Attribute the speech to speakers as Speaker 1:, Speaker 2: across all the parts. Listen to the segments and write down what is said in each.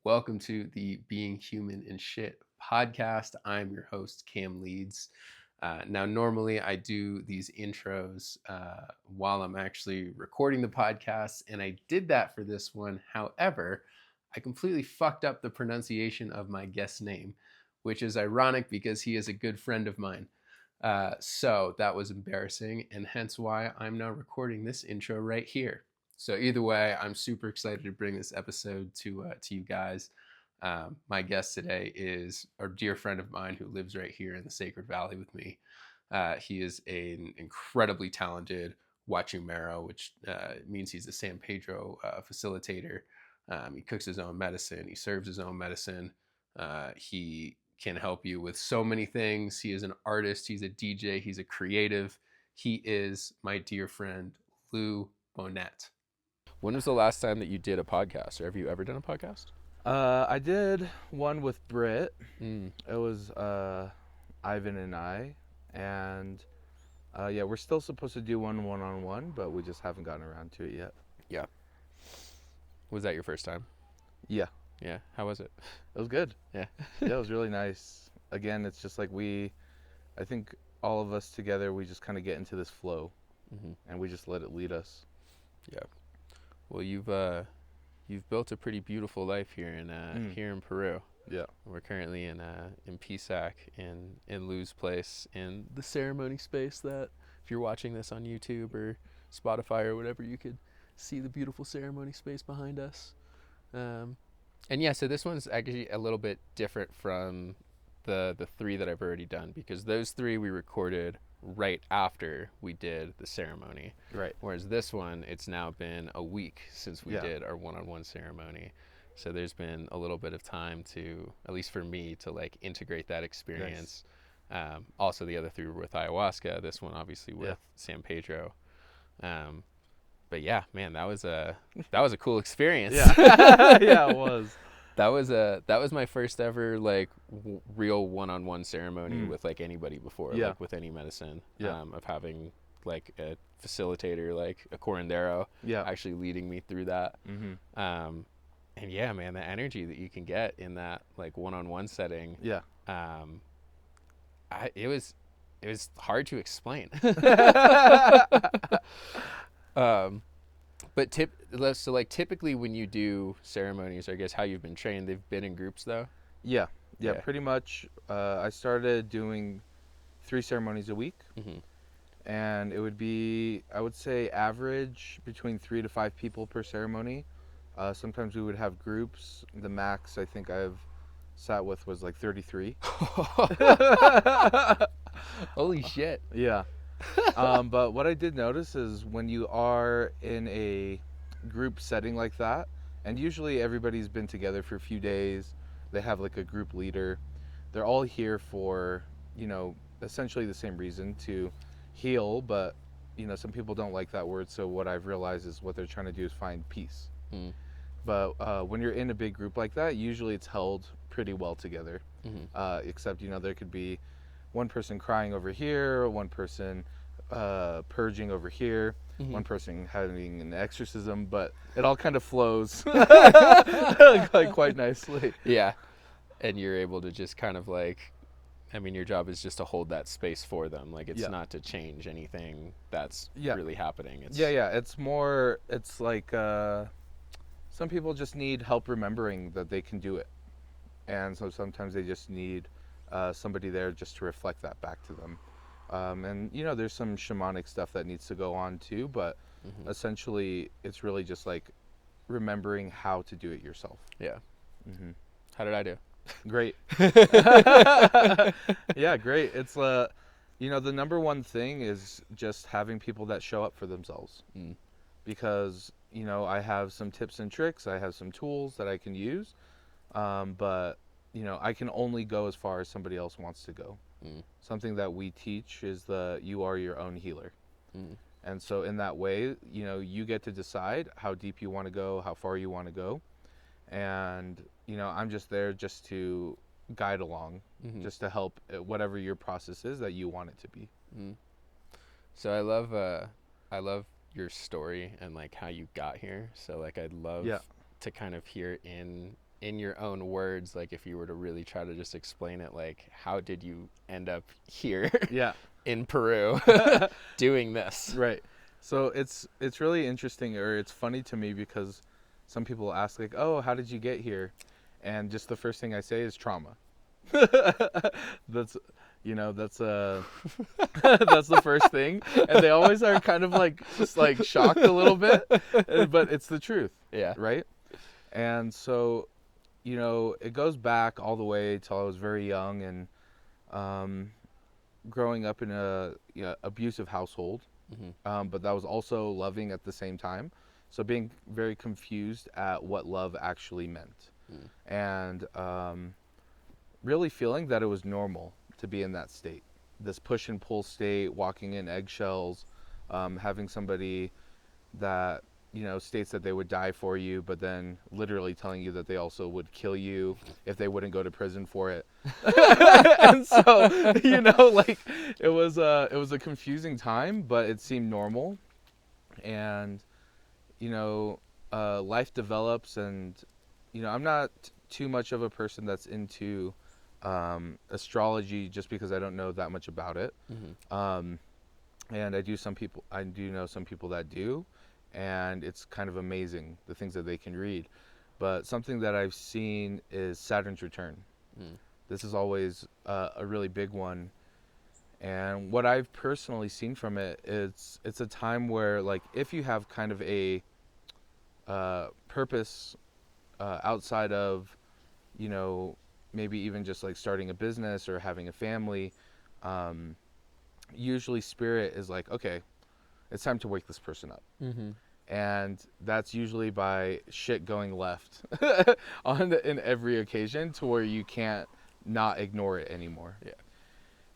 Speaker 1: Welcome to the Being Human and Shit podcast. I'm your host, Cam Leids. Now, normally I do these intros while I'm actually recording the podcast, and I did that for this one. However, I completely fucked up the pronunciation of my guest's name, which is ironic because he is a good friend of mine. So that was embarrassing, and hence why I'm now recording this intro right here. So either way, I'm super excited to bring this episode to you guys. My guest today is a dear friend of mine who lives right here in the Sacred Valley with me. He is an incredibly talented wachumero, which means he's a San Pedro facilitator. He cooks his own medicine. He serves his own medicine. He can help you with so many things. He is an artist. He's a DJ. He's a creative. He is my dear friend, Lou Bonnet. When was the last time that you did a podcast, or have you ever done a podcast?
Speaker 2: I did one with Britt.
Speaker 1: Mm.
Speaker 2: It was Ivan and I, and yeah, we're still supposed to do one-on-one, but we just haven't gotten around to it yet.
Speaker 1: Yeah. Was that your first time?
Speaker 2: Yeah.
Speaker 1: Yeah. How was it?
Speaker 2: It was good.
Speaker 1: Yeah.
Speaker 2: Yeah, it was really nice. Again, it's just like I think all of us together, we just kind of get into this flow, and we just let it lead us.
Speaker 1: Yeah. Well, you've built a pretty beautiful life here in Peru.
Speaker 2: Yeah.
Speaker 1: We're currently in PSAC in Lou's place in the ceremony space. That if you're watching this on YouTube or Spotify or whatever, you could see the beautiful ceremony space behind us. And yeah, so this one's actually a little bit different from the three that I've already done, because those three we recorded right after we did the ceremony.
Speaker 2: Right.
Speaker 1: Whereas this one, it's now been a week since we did our one-on-one ceremony. So there's been a little bit of time to, at least for me, to like integrate that experience. Nice. Also, the other three were with ayahuasca. This one, obviously, with San Pedro. But yeah, man, that was a cool experience.
Speaker 2: Yeah, yeah, it was.
Speaker 1: That was my first ever like real one-on-one ceremony with like anybody before, like with any medicine. Of having like a facilitator, like a curandero, actually leading me through that. And yeah, man, the energy that you can get in that like one-on-one setting. Yeah. It was hard to explain. But typically when you do ceremonies, I guess how you've been trained, they've been in groups though?
Speaker 2: Yeah, pretty much. I started doing 3 ceremonies a week. And it would be, I would say, average between 3 to 5 people per ceremony. Sometimes we would have groups. The max I think I've sat with was like 33.
Speaker 1: Holy shit.
Speaker 2: Yeah. But what I did notice is when you are in a group setting like that, and usually everybody's been together for a few days, they have like a group leader. They're all here for, essentially the same reason, to heal, but, some people don't like that word. So what I've realized is what they're trying to do is find peace. But when you're in a big group like that, usually it's held pretty well together. Except, there could be one person crying over here, one person purging over here, one person having an exorcism, but it all kind of flows like quite nicely.
Speaker 1: Yeah. And you're able to just kind of like, I mean, your job is just to hold that space for them. Like, it's not to change anything that's really happening.
Speaker 2: It's more, it's like some people just need help remembering that they can do it. And so sometimes they just need somebody there just to reflect that back to them. And, there's some shamanic stuff that needs to go on too, but essentially it's really just like remembering how to do it yourself.
Speaker 1: Yeah. How did I do?
Speaker 2: Great. Yeah, great. It's the number one thing is just having people that show up for themselves. Because, I have some tips and tricks, I have some tools that I can use, but, I can only go as far as somebody else wants to go. Something that we teach is you are your own healer. And so in that way, you get to decide how deep you want to go, how far you want to go. And, I'm just there just to guide along, just to help whatever your process is that you want it to be.
Speaker 1: So I love your story and like how you got here. So like I'd love to kind of hear in in your own words, like if you were to really try to just explain it, like how did you end up here
Speaker 2: Yeah.
Speaker 1: in Peru doing this?
Speaker 2: Right. So it's really interesting, or it's funny to me, because some people ask like, "Oh, how did you get here?" And just the first thing I say is trauma. That's that's that's the first thing, and they always are kind of like just like shocked a little bit, but it's the truth,
Speaker 1: Yeah.
Speaker 2: right? And so, it goes back all the way till I was very young, and um, growing up in a abusive household, but that was also loving at the same time. So being very confused at what love actually meant, and really feeling that it was normal to be in that state, this push and pull state, walking in eggshells, having somebody that states that they would die for you, but then literally telling you that they also would kill you if they wouldn't go to prison for it. And so, like it was a confusing time, but it seemed normal. And life develops, and I'm not too much of a person that's into astrology, just because I don't know that much about it. Um, and I do know some people that do, and it's kind of amazing the things that they can read. But something that I've seen is Saturn's return. This is always a really big one, and what I've personally seen from it, it's a time where, like, if you have kind of a purpose outside of, maybe even just like starting a business or having a family, usually spirit is like, okay, it's time to wake this person up. And that's usually by shit going left in every occasion, to where you can't not ignore it anymore.
Speaker 1: Yeah.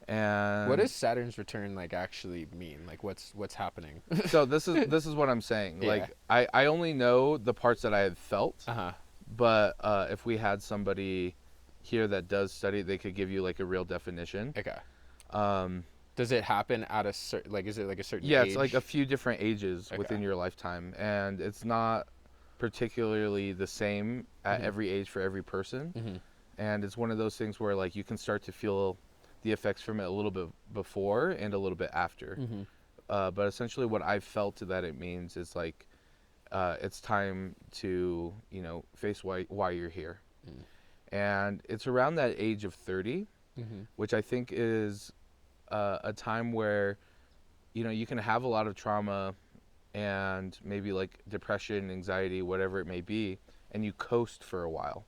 Speaker 2: And
Speaker 1: What does Saturn's return like actually mean? Like what's happening?
Speaker 2: so this is what I'm saying.
Speaker 1: Yeah.
Speaker 2: Like, I only know the parts that I have felt,
Speaker 1: Uh-huh.
Speaker 2: but if we had somebody here that does study, they could give you like a real definition.
Speaker 1: Okay.
Speaker 2: Um,
Speaker 1: Does it happen at a certain, like, is it like a certain
Speaker 2: yeah,
Speaker 1: age?
Speaker 2: it's like a few different ages
Speaker 1: Okay.
Speaker 2: within your lifetime, and it's not particularly the same at every age for every person. And it's one of those things where, like, you can start to feel the effects from it a little bit before and a little bit after. But essentially what I've felt that it means is like, it's time to face why you're here. And it's around that age of 30, which I think is a time where you can have a lot of trauma and maybe like depression, anxiety, whatever it may be, and you coast for a while.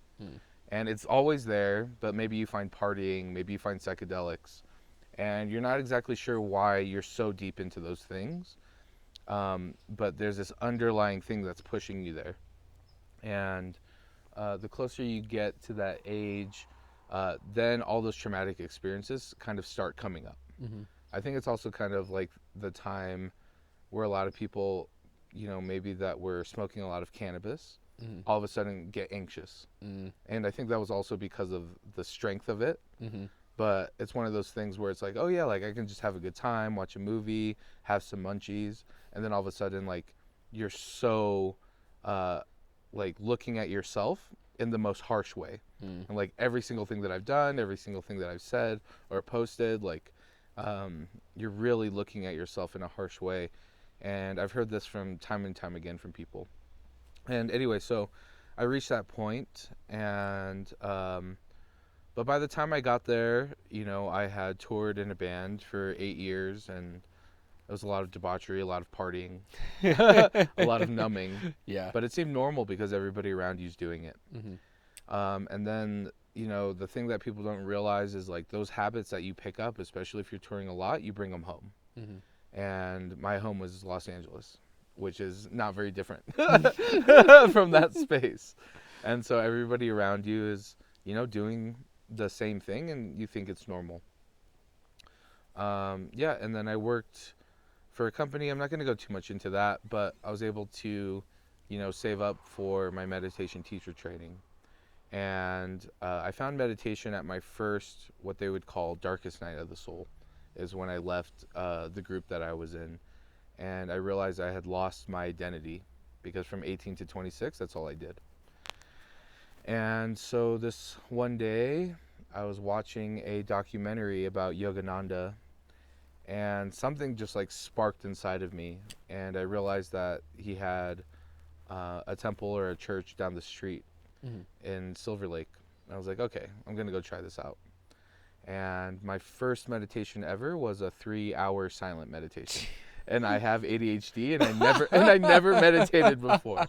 Speaker 2: And it's always there, but maybe you find partying, maybe you find psychedelics, and you're not exactly sure why you're so deep into those things. But there's this underlying thing that's pushing you there. And the closer you get to that age, then all those traumatic experiences kind of start coming up. I think it's also kind of like the time where a lot of people, maybe that were smoking a lot of cannabis, all of a sudden get anxious. And I think that was also because of the strength of it. But it's one of those things where it's like, oh yeah, like I can just have a good time, watch a movie, have some munchies, and then all of a sudden, like, you're so like looking at yourself in the most harsh way. And like every single thing that I've done, every single thing that I've said or posted, like, you're really looking at yourself in a harsh way. And I've heard this from time and time again from people. And anyway, so I reached that point, and but by the time I got there, I had toured in a band for 8 years, and it was a lot of debauchery, a lot of partying, a lot of numbing.
Speaker 1: Yeah.
Speaker 2: But it seemed normal because everybody around you's doing it. And then, the thing that people don't realize is, like, those habits that you pick up, especially if you're touring a lot, you bring them home. And my home was Los Angeles, which is not very different from that space. And so everybody around you is, doing the same thing, and you think it's normal. Yeah, and then I worked for a company. I'm not going to go too much into that, but I was able to, save up for my meditation teacher training. And I found meditation at my first, what they would call darkest night of the soul, is when I left the group that I was in. And I realized I had lost my identity, because from 18 to 26, that's all I did. And so this one day, I was watching a documentary about Yogananda, and something just like sparked inside of me, and I realized that he had a temple or a church down the street
Speaker 1: Mm-hmm.
Speaker 2: in Silver Lake. And I was like, okay, I'm gonna go try this out. And my first meditation ever was a 3-hour silent meditation. And I have ADHD, and I never meditated before.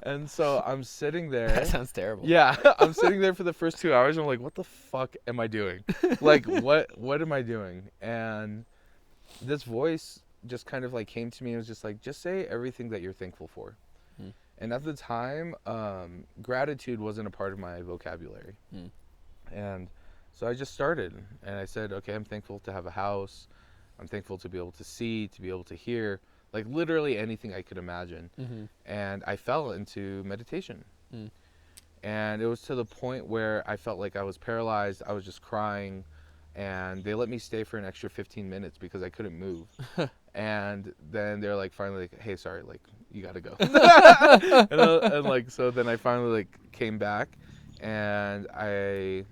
Speaker 2: And so I'm sitting there.
Speaker 1: That sounds terrible.
Speaker 2: Yeah, I'm sitting there for the first 2 hours. And I'm like, what the fuck am I doing? Like, what am I doing? And this voice just kind of like came to me and was just like, just say everything that you're thankful for.
Speaker 1: Mm.
Speaker 2: And at the time, gratitude wasn't a part of my vocabulary.
Speaker 1: Mm.
Speaker 2: And so I just started, and I said, okay, I'm thankful to have a house. I'm thankful to be able to see, to be able to hear, like literally anything I could imagine.
Speaker 1: Mm-hmm.
Speaker 2: And I fell into meditation.
Speaker 1: Mm.
Speaker 2: And it was to the point where I felt like I was paralyzed. I was just crying, and they let me stay for an extra 15 minutes because I couldn't move. And then they're like, finally, like, hey, sorry, like, you gotta go. And like, so then I finally like came back, and I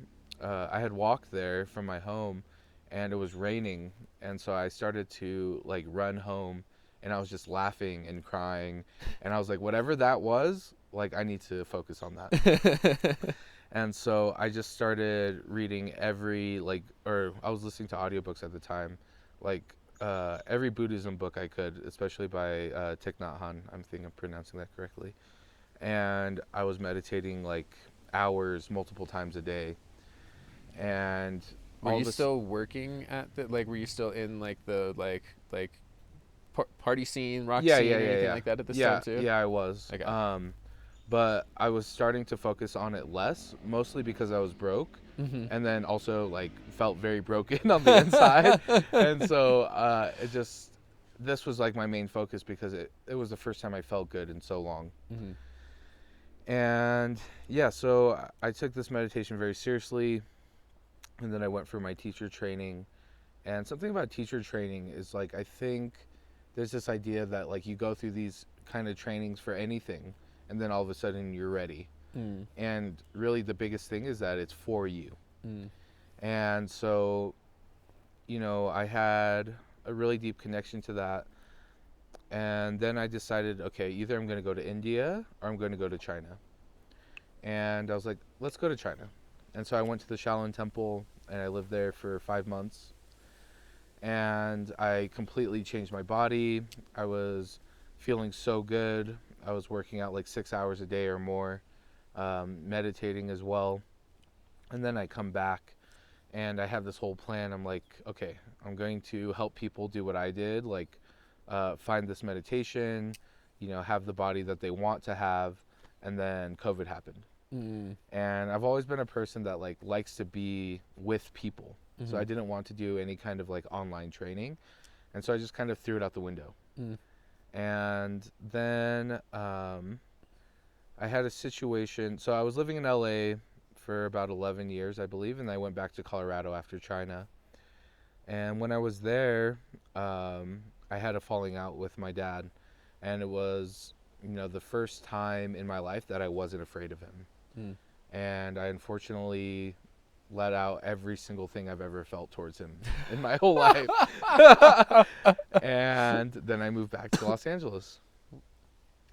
Speaker 2: had walked there from my home, and it was raining, and so I started to like run home, and I was just laughing and crying, and I was like, whatever that was, like, I need to focus on that. And so I just started reading I was listening to audiobooks at the time, like every Buddhism book I could, especially by Thich Nhat Hanh. I think I'm pronouncing that correctly. And I was meditating like hours, multiple times a day. And
Speaker 1: Were you still working at the, like, were you still in like the like party scene, rock scene, or anything like that at this time too?
Speaker 2: Yeah, I was.
Speaker 1: Okay.
Speaker 2: But I was starting to focus on it less, mostly because I was broke,
Speaker 1: Mm-hmm.
Speaker 2: and then also like felt very broken on the inside. And so this was like my main focus because it was the first time I felt good in so long.
Speaker 1: Mm-hmm.
Speaker 2: And yeah, so I took this meditation very seriously, and then I went for my teacher training. And something about teacher training is like, I think there's this idea that like you go through these kind of trainings for anything, and then all of a sudden you're ready.
Speaker 1: Mm.
Speaker 2: And really the biggest thing is that it's for you.
Speaker 1: Mm.
Speaker 2: And so, I had a really deep connection to that. And then I decided, okay, either I'm going to go to India or I'm going to go to China. And I was like, let's go to China. And so I went to the Shaolin Temple, and I lived there for 5 months. And I completely changed my body. I was feeling so good. I was working out like 6 hours a day or more, meditating as well. And then I come back, and I have this whole plan. I'm like, okay, I'm going to help people do what I did, like find this meditation, have the body that they want to have. And then COVID happened.
Speaker 1: Mm.
Speaker 2: And I've always been a person that like likes to be with people.
Speaker 1: Mm-hmm.
Speaker 2: So I didn't want to do any kind of like online training. And so I just kind of threw it out the window.
Speaker 1: Mm.
Speaker 2: And then I had a situation. So I was living in LA for about 11 years, I believe. And I went back to Colorado after China. And when I was there, I had a falling out with my dad. And it was, the first time in my life that I wasn't afraid of him.
Speaker 1: Mm.
Speaker 2: And I unfortunately let out every single thing I've ever felt towards him in my whole life. And then I moved back to Los Angeles.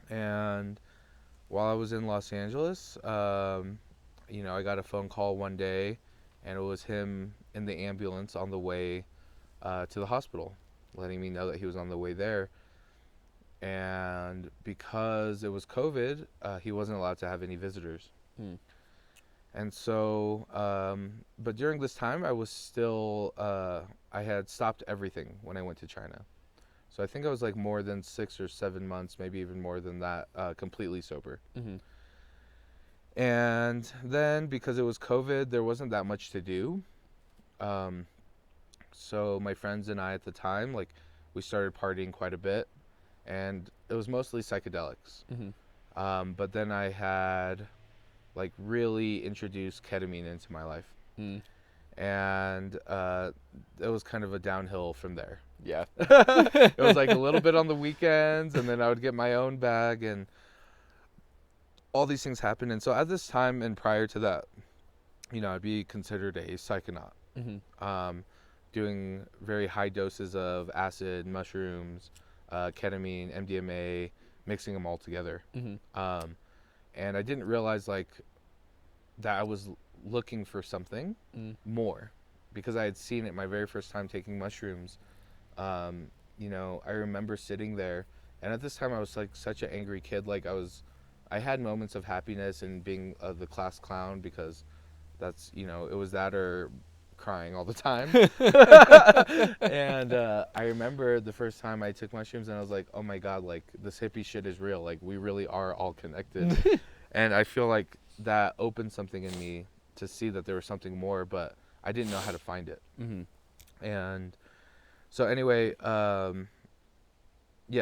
Speaker 2: And while I was in Los Angeles, I got a phone call one day, and it was him in the ambulance on the way to the hospital, letting me know that he was on the way there. And because it was COVID, he wasn't allowed to have any visitors.
Speaker 1: Mm.
Speaker 2: And so, but during this time, I was still, I had stopped everything when I went to China. So I think I was like more than 6 or 7 months, maybe even more than that, completely sober.
Speaker 1: Mm-hmm.
Speaker 2: And then because it was COVID, there wasn't that much to do. So my friends and I at the time, like, we started partying quite a bit, and it was mostly psychedelics.
Speaker 1: Mm-hmm.
Speaker 2: But then I had like really introduced ketamine into my life.
Speaker 1: Mm.
Speaker 2: And it was kind of a downhill from there.
Speaker 1: Yeah.
Speaker 2: It was like a little bit on the weekends, and then I would get my own bag. And all these things happened. And so at this time and prior to that, I'd be considered a psychonaut, doing very high doses of acid, mushrooms, ketamine, MDMA, mixing them all together. And I didn't realize like that I was looking for something more, because I had seen it my very first time taking mushrooms. I remember sitting there, and at this time I was like such an angry kid. Like I had moments of happiness and being the class clown, because that's, it was that or crying all the time. And I remember the first time I took mushrooms, and I was like, oh my God, like this hippie shit is real. Like we really are all connected. And I feel like that opened something in me to see that there was something more, but I didn't know how to find it. And so anyway,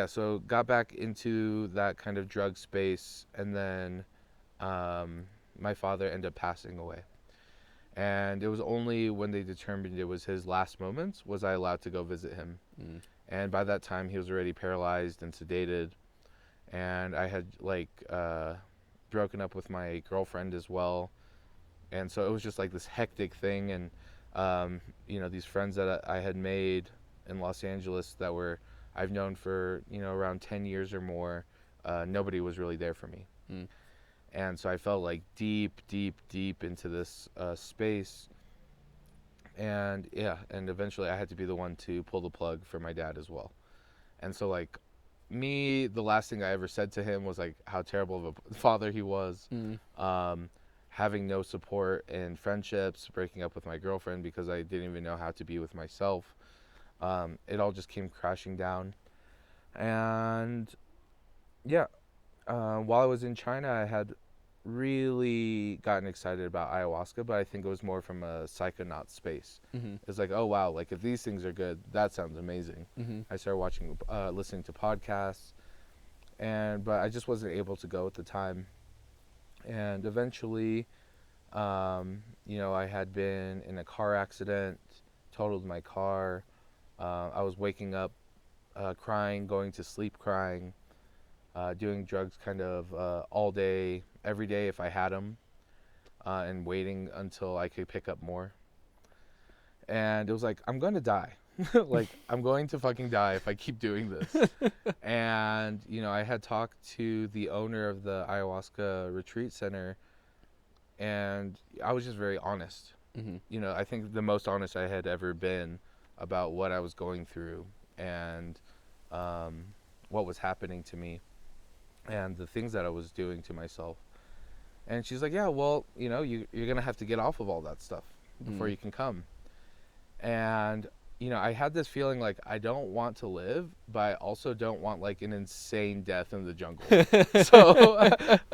Speaker 2: so got back into that kind of drug space, and then my father ended up passing away. And it was only when they determined it was his last moments was I allowed to go visit him. And by that time, he was already paralyzed and sedated. And I had broken up with my girlfriend as well. And so it was just like this hectic thing. And, these friends that I had made in Los Angeles that I've known for, around 10 years or more, nobody was really there for me. And so I felt like deep into this space. And and eventually I had to be the one to pull the plug for my dad as well. And so like the last thing I ever said to him was like how terrible of a father he was. Having no support in friendships, breaking up with my girlfriend because I didn't even know how to be with myself. It all just came crashing down. And while I was in China, I had really gotten excited about ayahuasca, but I think it was more from a psychonaut space. It's like, oh wow, like if these things are good, that sounds amazing. I started listening to podcasts, but I just wasn't able to go at the time. And eventually, I had been in a car accident, totaled my car. I was waking up crying, going to sleep crying, doing drugs kind of all day, every day if I had them, and waiting until I could pick up more. And it was like, I'm going to die. Like, I'm going to fucking die if I keep doing this. And, I had talked to the owner of the ayahuasca retreat center, and I was just very honest. I think the most honest I had ever been about what I was going through and what was happening to me and the things that I was doing to myself. And she's like, yeah, well, you're going to have to get off of all that stuff before you can come. And, I had this feeling like I don't want to live, but I also don't want like an insane death in the jungle.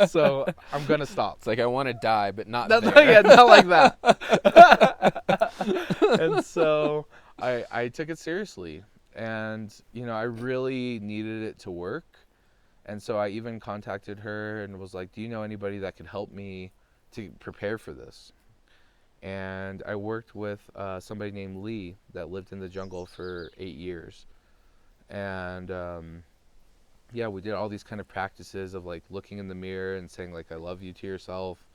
Speaker 2: So I'm going to stop.
Speaker 1: It's like I want to die, but not
Speaker 2: there.
Speaker 1: Yeah,
Speaker 2: not like that. And so I took it seriously. And, I really needed it to work. And so I even contacted her and was like, do you know anybody that could help me to prepare for this? And I worked with somebody named Lee that lived in the jungle for 8 years. And we did all these kind of practices of like looking in the mirror and saying like, I love you to yourself,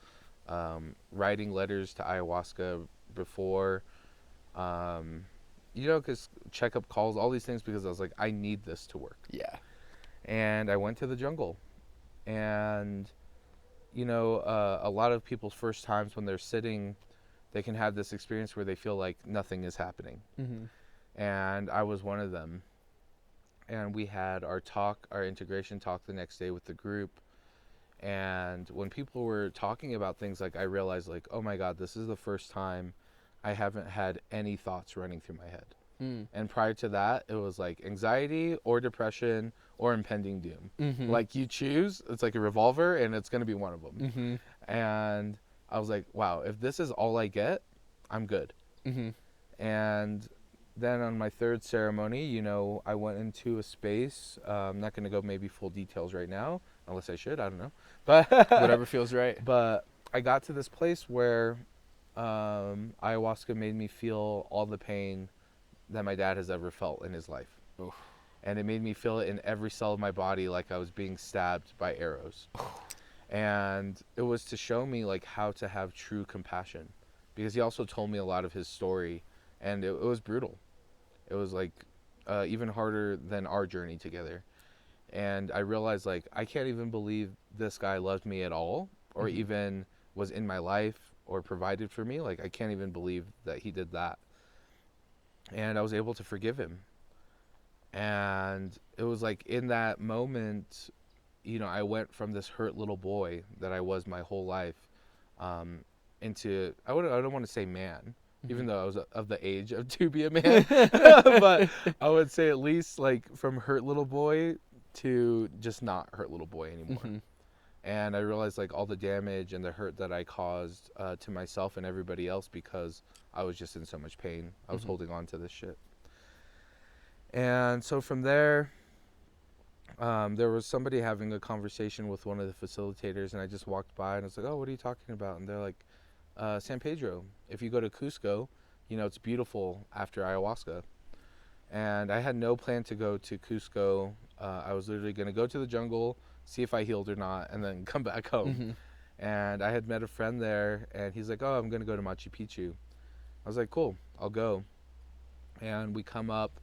Speaker 2: writing letters to ayahuasca before, because checkup calls, all these things, because I was like, I need this to work.
Speaker 1: Yeah.
Speaker 2: And I went to the jungle. And, a lot of people's first times when they're sitting, they can have this experience where they feel like nothing is happening. And I was one of them. And we had our integration talk the next day with the group. And when people were talking about things, like I realized like, oh my God, this is the first time I haven't had any thoughts running through my head. And prior to that, it was like anxiety or depression or impending doom. Like you choose, it's like a revolver and it's going to be one of them. And I was like, wow, if this is all I get, I'm good. And then on my third ceremony, I went into a space. I'm not going to go maybe full details right now, unless I should, I don't know. But
Speaker 1: whatever feels right.
Speaker 2: But I got to this place where ayahuasca made me feel all the pain that my dad has ever felt in his life.
Speaker 1: Oof.
Speaker 2: And it made me feel it in every cell of my body like I was being stabbed by arrows. And it was to show me like how to have true compassion, because he also told me a lot of his story, and it was brutal. It was like even harder than our journey together. And I realized like I can't even believe this guy loved me at all, or
Speaker 1: Mm-hmm.
Speaker 2: even was in my life or provided for me. Like I can't even believe that he did that. And I was able to forgive him. And it was like in that moment, I went from this hurt little boy that I was my whole life, um, into I don't want to say man, even though I was of the age of to be a man, but I would say at least like from hurt little boy to just not hurt little boy anymore.
Speaker 1: Mm-hmm.
Speaker 2: And I realized like all the damage and the hurt that I caused to myself and everybody else, because I was just in so much pain. I was
Speaker 1: Mm-hmm.
Speaker 2: holding on to this shit. And so from there, there was somebody having a conversation with one of the facilitators, and I just walked by and I was like, "Oh, what are you talking about?" And they're like, "San Pedro. If you go to Cusco, it's beautiful after ayahuasca." And I had no plan to go to Cusco. I was literally going to go to the jungle, see if I healed or not, and then come back home.
Speaker 1: Mm-hmm.
Speaker 2: And I had met a friend there, and he's like, "Oh, I'm going to go to Machu Picchu." I was like, "Cool, I'll go." And we come up,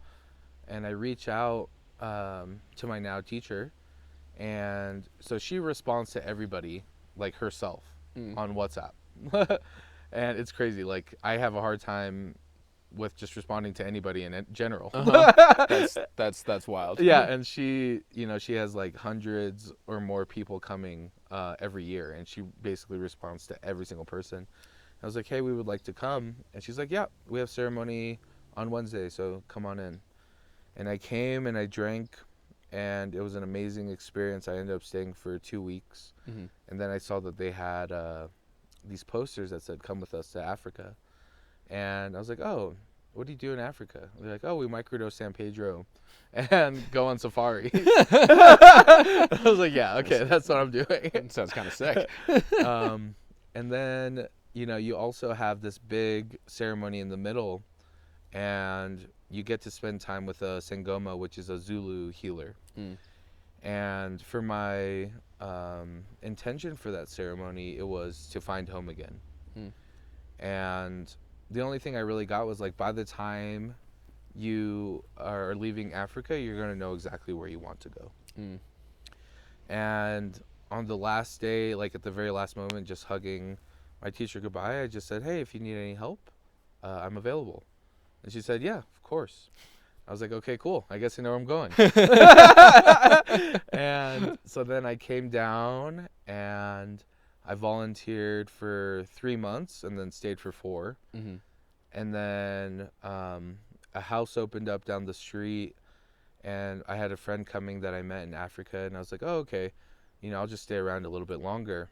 Speaker 2: and I reach out to my now teacher, and so she responds to everybody like herself
Speaker 1: Mm.
Speaker 2: on WhatsApp. And it's crazy, like I have a hard time with just responding to anybody in general.
Speaker 1: That's wild.
Speaker 2: Yeah, and she has like hundreds or more people coming every year, and she basically responds to every single person. I was like, "Hey, we would like to come," and she's like, "Yeah, we have ceremony on Wednesday, so come on in." And I came and I drank, and it was an amazing experience. I ended up staying for 2 weeks,
Speaker 1: Mm-hmm.
Speaker 2: and then I saw that they had these posters that said, "Come with us to Africa," and I was like, "Oh, what do you do in Africa?" They're like, "Oh, we microdose San Pedro, and go on safari." I was like, "Yeah, okay, that's what I'm doing."
Speaker 1: Sounds kind of sick.
Speaker 2: um, and then you also have this big ceremony in the middle, and you get to spend time with a Sangoma, which is a Zulu healer.
Speaker 1: Mm.
Speaker 2: And for my intention for that ceremony, it was to find home again.
Speaker 1: Mm.
Speaker 2: And the only thing I really got was like, by the time you are leaving Africa, you're going to know exactly where you want to go.
Speaker 1: Mm.
Speaker 2: And on the last day, like at the very last moment, just hugging my teacher goodbye, I just said, "Hey, if you need any help, I'm available." And she said, "Yeah, of course." I was like, "Okay, cool. I guess I know where I'm going." And so then I came down and I volunteered for 3 months and then stayed for 4.
Speaker 1: Mm-hmm.
Speaker 2: And then a house opened up down the street, and I had a friend coming that I met in Africa, and I was like, "Oh, okay, I'll just stay around a little bit longer."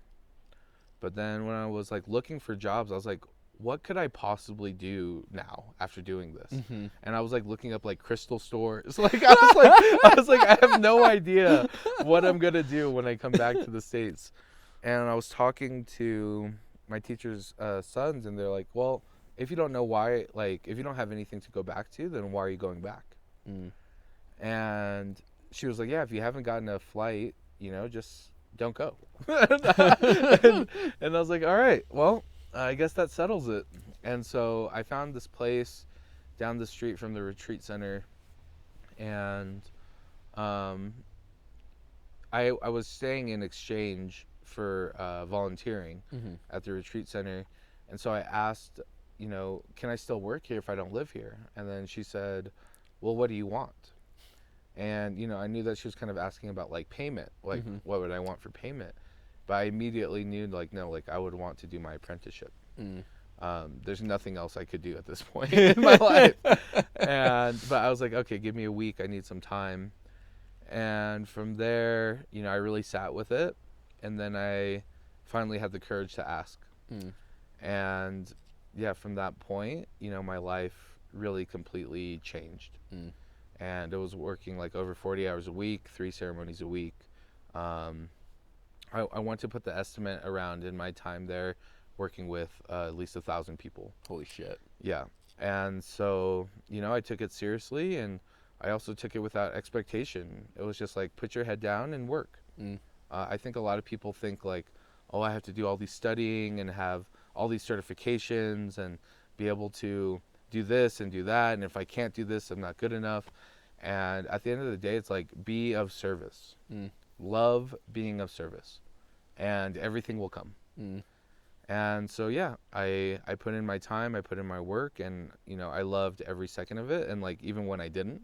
Speaker 2: But then when I was like looking for jobs, I was like, what could I possibly do now after doing this?
Speaker 1: Mm-hmm.
Speaker 2: And I was like looking up like crystal stores. I was like, I have no idea what I'm gonna do when I come back to the States. And I was talking to my teacher's sons, and they're like, "Well, if you don't know why, like if you don't have anything to go back to, then why are you going back?"
Speaker 1: Mm.
Speaker 2: And she was like, "Yeah, if you haven't gotten a flight, just don't go." And I was like, "All right, well, I guess that settles it." And so I found this place down the street from the retreat center, and um, I was staying in exchange for volunteering
Speaker 1: Mm-hmm.
Speaker 2: at the retreat center. And so I asked, "Can I still work here if I don't live here?" And then she said, "Well, what do you want?" And I knew that she was kind of asking about like payment, like
Speaker 1: Mm-hmm.
Speaker 2: what would I want for payment. But I immediately knew like, no, like I would want to do my apprenticeship.
Speaker 1: Mm.
Speaker 2: There's nothing else I could do at this point in my life. But I was like, okay, give me a week. I need some time. And from there, I really sat with it. And then I finally had the courage to ask.
Speaker 1: Mm.
Speaker 2: And yeah, from that point, my life really completely changed.
Speaker 1: Mm.
Speaker 2: And it was working like over 40 hours a week, 3 ceremonies a week. I want to put the estimate around in my time there working with at least 1,000 people.
Speaker 1: Holy shit.
Speaker 2: Yeah. And so, I took it seriously, and I also took it without expectation. It was just like, put your head down and work.
Speaker 1: Mm.
Speaker 2: I think a lot of people think like, oh, I have to do all these studying and have all these certifications and be able to do this and do that. And if I can't do this, I'm not good enough. And at the end of the day, it's like, be of service.
Speaker 1: Mm.
Speaker 2: Love being of service, and everything will come.
Speaker 1: Mm.
Speaker 2: And so, yeah, I put in my time, I put in my work, and, you know, I loved every second of it. And like, even when I didn't,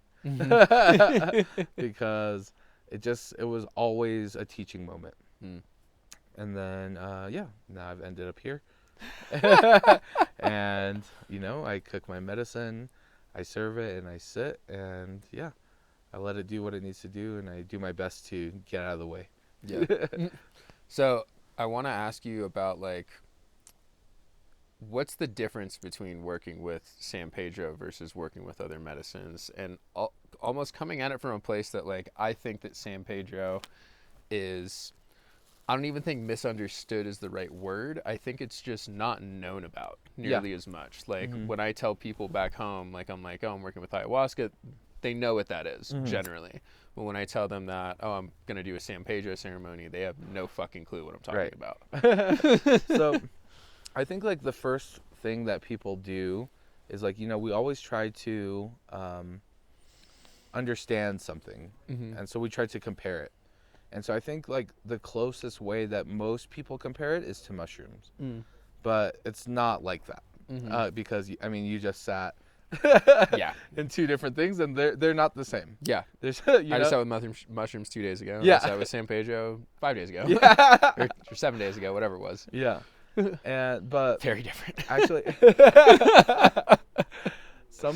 Speaker 2: because it was always a teaching moment.
Speaker 1: Mm.
Speaker 2: And then, yeah, now I've ended up here. And, you know, I cook my medicine, I serve it, and I sit, and yeah, I let it do what it needs to do, and I do my best to get out of the way.
Speaker 1: Yeah. So I want to ask you about like, what's the difference between working with San Pedro versus working with other medicines, and almost coming at it from a place that like, I think that San Pedro is, I don't even think misunderstood is the right word. I think it's just not known about nearly as much. Like when I tell people back home, like I'm like, oh, I'm working with ayahuasca, they know what that is generally. But when I tell them that, oh, I'm going to do a San Pedro ceremony, they have no fucking clue what I'm talking about.
Speaker 2: So I think like the first thing that people do is like, you know, we always try to understand something. And so we try to compare it. And so I think like the closest way that most people compare it is to mushrooms, but it's not like that because I mean you just sat in two different things and they're not the same.
Speaker 1: Yeah,
Speaker 2: there's
Speaker 1: I just sat with mushrooms 2 days ago.
Speaker 2: Yeah,
Speaker 1: I sat with San Pedro 5 days ago.
Speaker 2: Yeah,
Speaker 1: or 7 days ago, whatever it was.
Speaker 2: Yeah, but
Speaker 1: very different.
Speaker 2: Actually,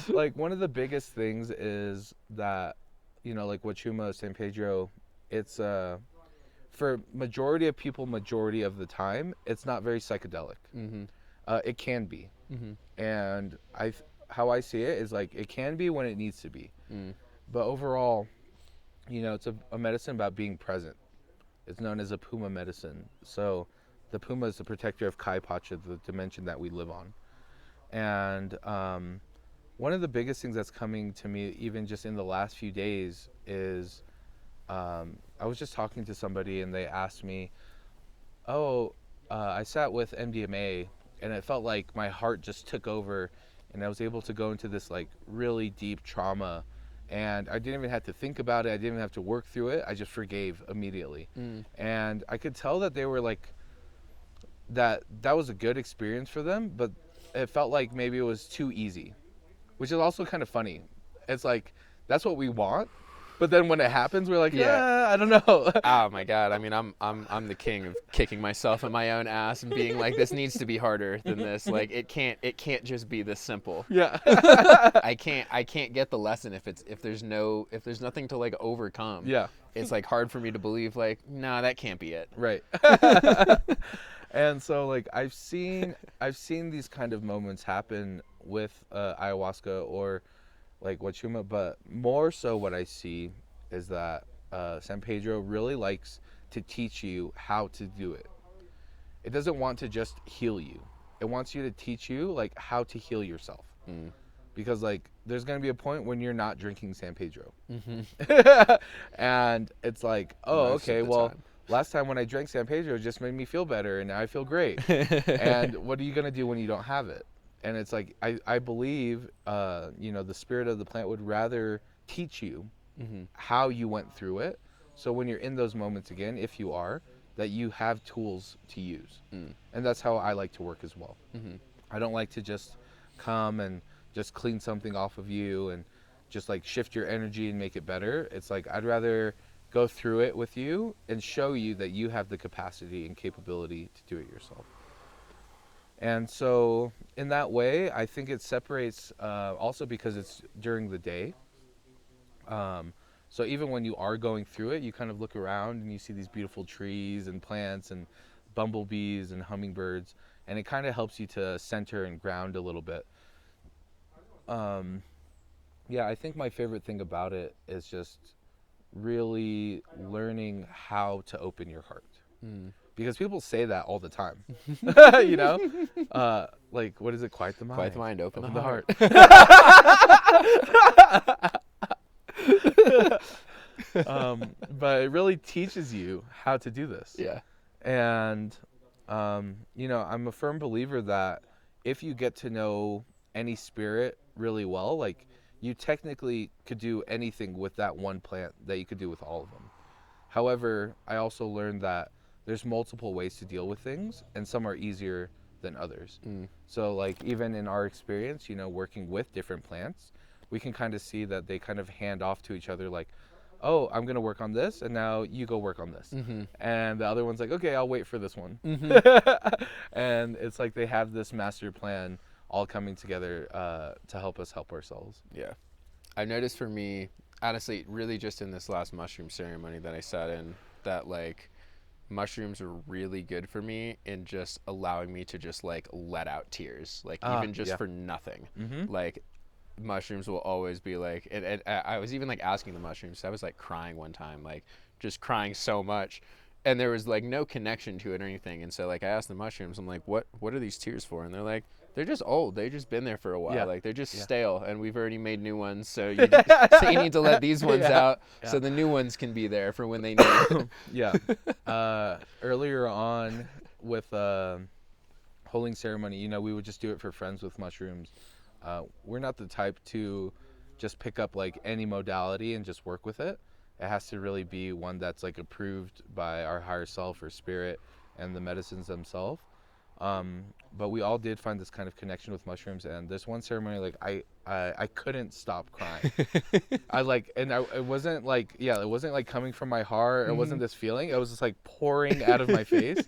Speaker 2: like one of the biggest things is that, you know, like wachumero, San Pedro, it's for majority of people, majority of the time, it's not very psychedelic. It can be, and how I see it is like it can be when it needs to be, but overall, you know, it's a medicine about being present. It's known as a puma medicine. So the puma is the protector of Kai Pacha, the dimension that we live on. And one of the biggest things that's coming to me, even just in the last few days, is I was just talking to somebody and they asked me, oh, I sat with MDMA and it felt like my heart just took over and I was able to go into this like really deep trauma, and I didn't even have to think about it. I didn't even have to work through it. I just forgave immediately. And I could tell that they were like, that was a good experience for them, but it felt like maybe it was too easy, which is also kind of funny. It's like, that's what we want, but then when it happens, we're like, yeah, I don't know.
Speaker 1: Oh my God. I mean, I'm the king of kicking myself in my own ass and being like, this needs to be harder than this. Like it can't just be this simple.
Speaker 2: Yeah.
Speaker 1: I can't get the lesson if there's nothing to like overcome.
Speaker 2: Yeah.
Speaker 1: It's like hard for me to believe like, no, that can't be it.
Speaker 2: Right. And so like I've seen these kind of moments happen with ayahuasca or like wachuma, but more so what I see is that San Pedro really likes to teach you how to do it. It doesn't want to just heal you. It wants you to teach you like how to heal yourself. Because like there's going to be a point when you're not drinking San Pedro. And it's like, oh, okay, well, last time when I drank San Pedro, it just made me feel better and now I feel great. And what are you going to do when you don't have it? And it's like, I believe, you know, the spirit of the plant would rather teach you how you went through it. So when you're in those moments again, if you are, that you have tools to use. And that's how I like to work as well. I don't like to just come and just clean something off of you and just like shift your energy and make it better. It's like, I'd rather go through it with you and show you that you have the capacity and capability to do it yourself. And so in that way, I think it separates also because it's during the day. So even when you are going through it, you kind of look around and you see these beautiful trees and plants and bumblebees and hummingbirds, and it kind of helps you to center and ground a little bit. Yeah, I think my favorite thing about it is just really learning how to open your heart. Because people say that all the time. You know? Like, what is it? Quiet the mind.
Speaker 1: Quiet the mind, open the heart.
Speaker 2: But it really teaches you how to do this.
Speaker 1: Yeah.
Speaker 2: And, I'm a firm believer that if you get to know any spirit really well, like you technically could do anything with that one plant that you could do with all of them. However, I also learned that there's multiple ways to deal with things, and some are easier than others.
Speaker 1: Mm.
Speaker 2: So, like, even in our experience, working with different plants, we can kind of see that they kind of hand off to each other, like, oh, I'm going to work on this, and now you go work on this.
Speaker 1: Mm-hmm.
Speaker 2: And the other one's like, okay, I'll wait for this one.
Speaker 1: Mm-hmm.
Speaker 2: And it's like they have this master plan all coming together to help us help ourselves.
Speaker 1: Yeah. I've noticed for me, honestly, really just in this last mushroom ceremony that I sat in, that like mushrooms are really good for me in just allowing me to just like let out tears, like even just
Speaker 2: Yeah.
Speaker 1: for nothing.
Speaker 2: Mm-hmm.
Speaker 1: Like mushrooms will always be like, and I was even like asking the mushrooms. I was like crying one time, like just crying so much, and there was like no connection to it or anything. And so like I asked the mushrooms, I'm like, what are these tears for? And they're like, they're just old. They've just been there for a while.
Speaker 2: Yeah.
Speaker 1: Like they're just
Speaker 2: Yeah.
Speaker 1: stale, and we've already made new ones. So so you need to let these ones
Speaker 2: Yeah.
Speaker 1: out,
Speaker 2: Yeah.
Speaker 1: so the new ones can be there for when they need it.
Speaker 2: Yeah. Earlier on with holding ceremony, we would just do it for friends with mushrooms. We're not the type to just pick up like any modality and just work with it. It has to really be one that's like approved by our higher self or spirit and the medicines themselves. But we all did find this kind of connection with mushrooms, and this one ceremony, like I couldn't stop crying. It wasn't like, it wasn't like coming from my heart. It wasn't this feeling. It was just like pouring out of my face.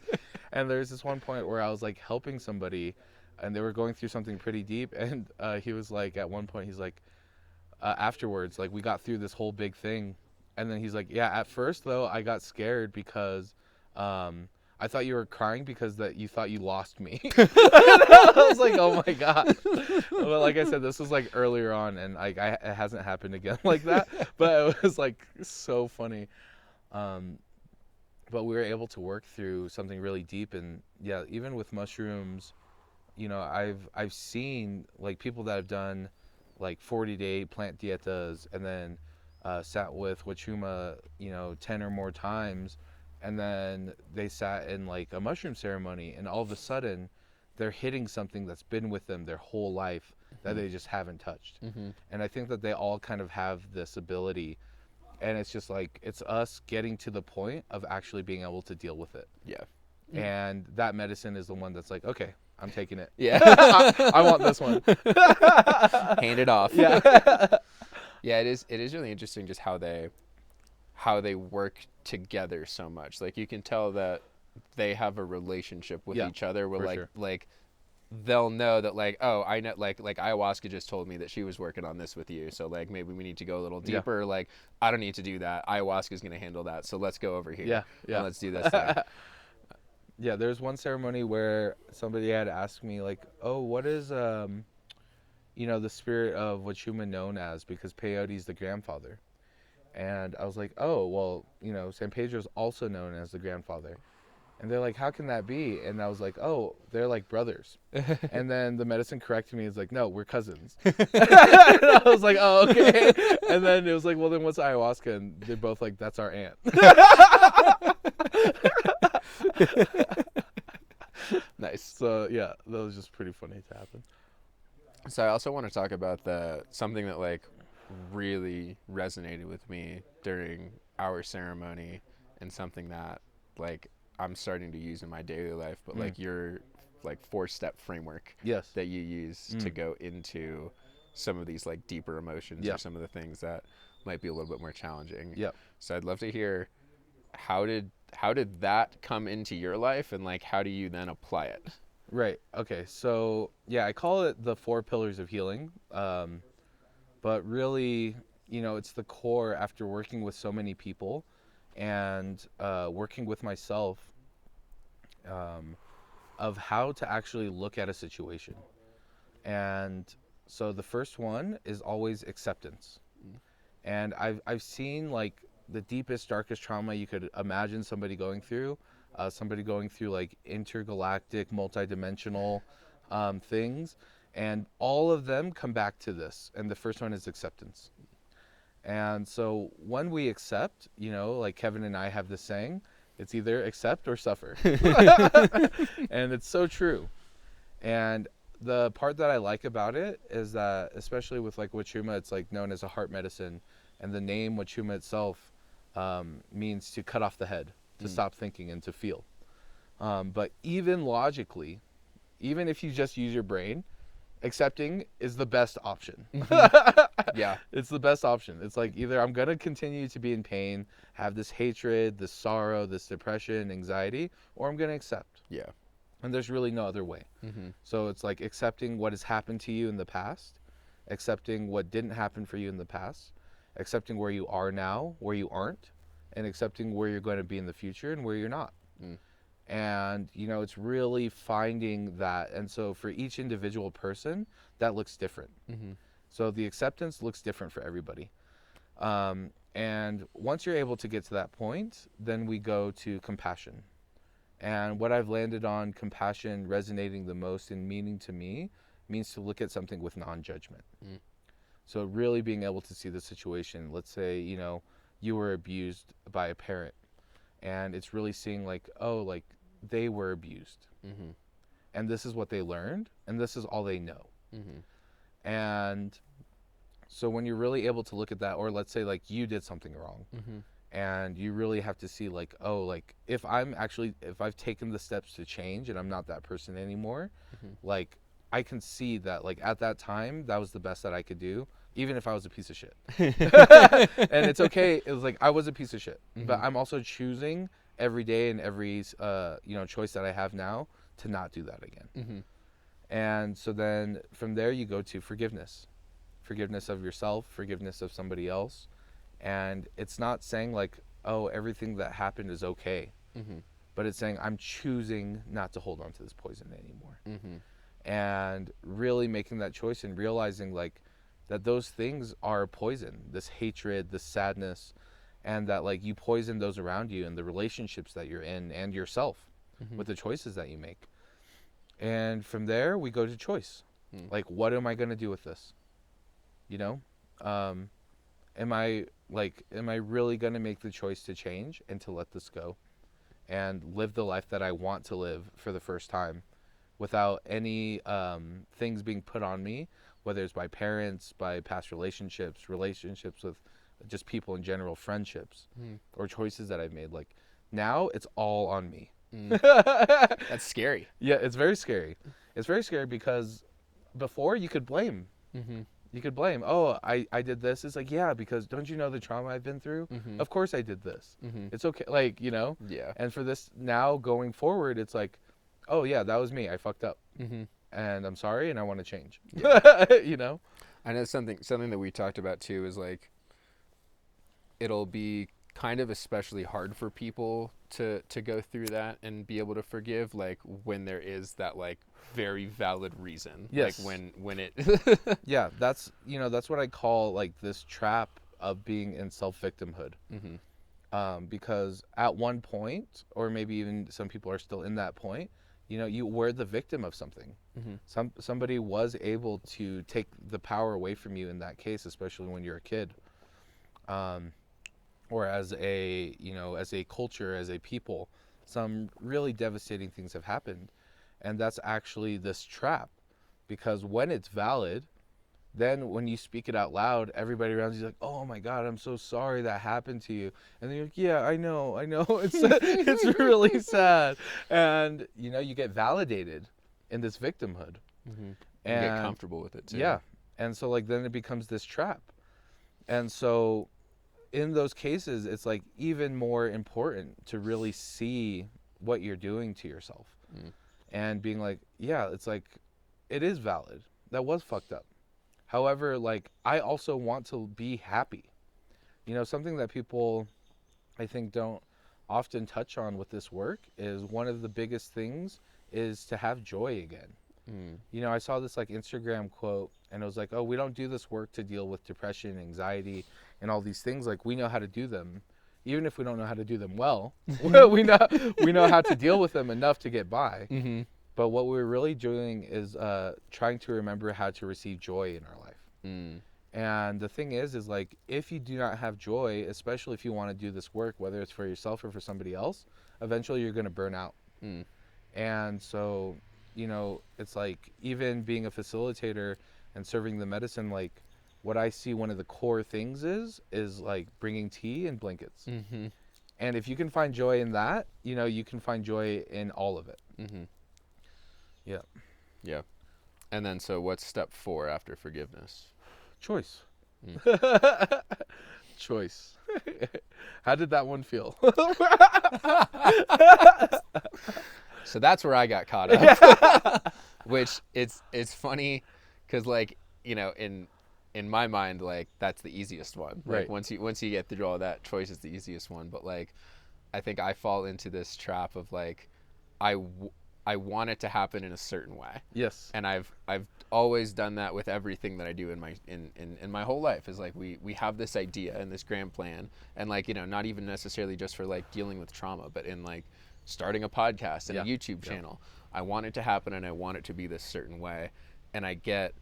Speaker 2: And there's this one point where I was like helping somebody, and they were going through something pretty deep. And he was like, at one point, he's like, afterwards, like we got through this whole big thing, and then he's like, yeah, at first though, I got scared because, I thought you were crying because that you thought you lost me. I was like, oh my god. But like I said, this was like earlier on, and like it hasn't happened again like that. But it was like so funny. But we were able to work through something really deep, and yeah, even with mushrooms, I've seen like people that have done like 40-day plant dietas and then sat with wachuma, 10 or more times, and then they sat in like a mushroom ceremony, and all of a sudden they're hitting something that's been with them their whole life that they just haven't touched.
Speaker 1: Mm-hmm.
Speaker 2: And I think that they all kind of have this ability, and it's just like it's us getting to the point of actually being able to deal with it.
Speaker 1: Yeah.
Speaker 2: And that medicine is the one that's like, okay, I'm taking it.
Speaker 1: Yeah.
Speaker 2: I want this one.
Speaker 1: Hand it off.
Speaker 2: Yeah.
Speaker 1: Yeah, it is really interesting just how they work together so much. Like you can tell that they have a relationship with each other where like
Speaker 2: sure.
Speaker 1: like they'll know that like, oh, I know, like ayahuasca just told me that she was working on this with you, so like maybe we need to go a little deeper. Like I don't need to do that, ayahuasca is going to handle that, so let's go over here and let's do this thing.
Speaker 2: Yeah, there's one ceremony where somebody had asked me like, oh, what is the spirit of wachuma known as, because peyote's the grandfather. And I was like, oh, well, San Pedro is also known as the grandfather. And they're like, how can that be? And I was like, oh, they're like brothers. And then the medicine corrected me. It's like, no, we're cousins. And I was like, oh, okay. And then it was like, well, then what's ayahuasca? And they're both like, that's our aunt.
Speaker 1: Nice.
Speaker 2: So, yeah, that was just pretty funny to happen.
Speaker 1: So I also want to talk about something that like really resonated with me during our ceremony, and something that like I'm starting to use in my daily life, but like your like 4-step framework that you use to go into some of these like deeper emotions or some of the things that might be a little bit more challenging.
Speaker 2: Yep.
Speaker 1: So I'd love to hear how did that come into your life, and like how do you then apply it?
Speaker 2: Right. Okay. So yeah, I call it the 4 pillars of healing. But really, it's the core after working with so many people and working with myself, of how to actually look at a situation. And so the first one is always acceptance. And I've seen like the deepest, darkest trauma you could imagine somebody going through like intergalactic, multidimensional things. And all of them come back to this. And the first one is acceptance. And so when we accept, like Kevin and I have this saying, it's either accept or suffer. And it's so true. And the part that I like about it is that, especially with like wachuma, it's like known as a heart medicine, and the name wachuma itself means to cut off the head, to stop thinking and to feel. But even logically, even if you just use your brain, accepting is the best option.
Speaker 1: Yeah.
Speaker 2: It's the best option. It's like either I'm going to continue to be in pain, have this hatred, this sorrow, this depression, anxiety, or I'm going to accept.
Speaker 1: Yeah.
Speaker 2: And there's really no other way. So it's like accepting what has happened to you in the past, accepting what didn't happen for you in the past, accepting where you are now, where you aren't, and accepting where you're going to be in the future and where you're not. And, it's really finding that. And so for each individual person, that looks different. So the acceptance looks different for everybody. And once you're able to get to that point, then we go to compassion. And what I've landed on compassion resonating the most in meaning to me means to look at something with non-judgment. So really being able to see the situation. Let's say, you were abused by a parent, and it's really seeing like, oh, like they were abused. And this is what they learned, and this is all they know. And so when you're really able to look at that, or let's say like you did something wrong, and you really have to see like, oh, like if I've taken the steps to change and I'm not that person anymore, like I can see that like at that time, that was the best that I could do, even if I was a piece of shit. And it's okay. It was like, I was a piece of shit, but I'm also choosing every day and every, choice that I have now to not do that again. And so then from there you go to forgiveness of yourself, forgiveness of somebody else. And it's not saying like, oh, everything that happened is okay, but it's saying I'm choosing not to hold on to this poison anymore. And really making that choice and realizing like that those things are poison, this hatred, this sadness, and that like you poison those around you and the relationships that you're in and yourself with the choices that you make. And from there we go to choice. Like, what am I going to do with this? Am I really going to make the choice to change and to let this go and live the life that I want to live for the first time without any things being put on me, whether it's by parents, by past relationships with just people in general, friendships, or choices that I've made. Like, now it's all on me.
Speaker 1: That's scary.
Speaker 2: Yeah, it's very scary. It's very scary because before you could blame. You could blame, oh, I did this. It's like, yeah, because don't you know the trauma I've been through? Of course I did this. It's okay. Like,
Speaker 1: Yeah.
Speaker 2: And for this now going forward, it's like, oh, yeah, that was me. I fucked up. And I'm sorry, and I want to change.
Speaker 1: Yeah. I know something that we talked about, too, is like it'll be kind of especially hard for people to go through that and be able to forgive, like when there is that like very valid reason.
Speaker 2: Yes.
Speaker 1: Like when it
Speaker 2: Yeah, that's what I call like this trap of being in self-victimhood. Because at one point, or maybe even some people are still in that point, you were the victim of something. Somebody was able to take the power away from you in that case, especially when you're a kid. Or as a culture, as a people, some really devastating things have happened. And that's actually this trap, because when it's valid, then when you speak it out loud, everybody around you's like, oh my God, I'm so sorry that happened to you. And then you're like, yeah, I know. It's really sad. And, you get validated in this victimhood.
Speaker 1: And you get comfortable with it too.
Speaker 2: Yeah. And so like, then it becomes this trap. And so in those cases, it's like even more important to really see what you're doing to yourself and being like, yeah, it's like, it is valid. That was fucked up. However, like, I also want to be happy. Something that people, I think, don't often touch on with this work is one of the biggest things is to have joy again. I saw this like Instagram quote, and it was like, oh, we don't do this work to deal with depression, anxiety, and all these things. Like, we know how to do them. Even if we don't know how to do them well, we know how to deal with them enough to get by. But what we're really doing is trying to remember how to receive joy in our life. And the thing is like, if you do not have joy, especially if you want to do this work, whether it's for yourself or for somebody else, eventually you're going to burn out.
Speaker 1: Mm.
Speaker 2: And so, it's like, even being a facilitator and serving the medicine, like, what I see one of the core things is like bringing tea and blankets.
Speaker 1: Mm-hmm.
Speaker 2: And if you can find joy in that, you can find joy in all of it.
Speaker 1: Mm-hmm.
Speaker 2: Yeah.
Speaker 1: Yeah. And then, so what's step 4 after forgiveness?
Speaker 2: Choice. Choice. How did that one feel?
Speaker 1: So that's where I got caught up. Which it's funny because, like, in my mind, like, that's the easiest one. Like,
Speaker 2: Right.
Speaker 1: once you get through all that, choice is the easiest one. But, like, I think I fall into this trap of, like, I want it to happen in a certain way.
Speaker 2: Yes.
Speaker 1: And I've always done that with everything that I do in my whole life. Is like, we have this idea and this grand plan, and, like, not even necessarily just for, like, dealing with trauma, but in, like, starting a podcast and a YouTube channel. I want it to happen, and I want it to be this certain way, and I get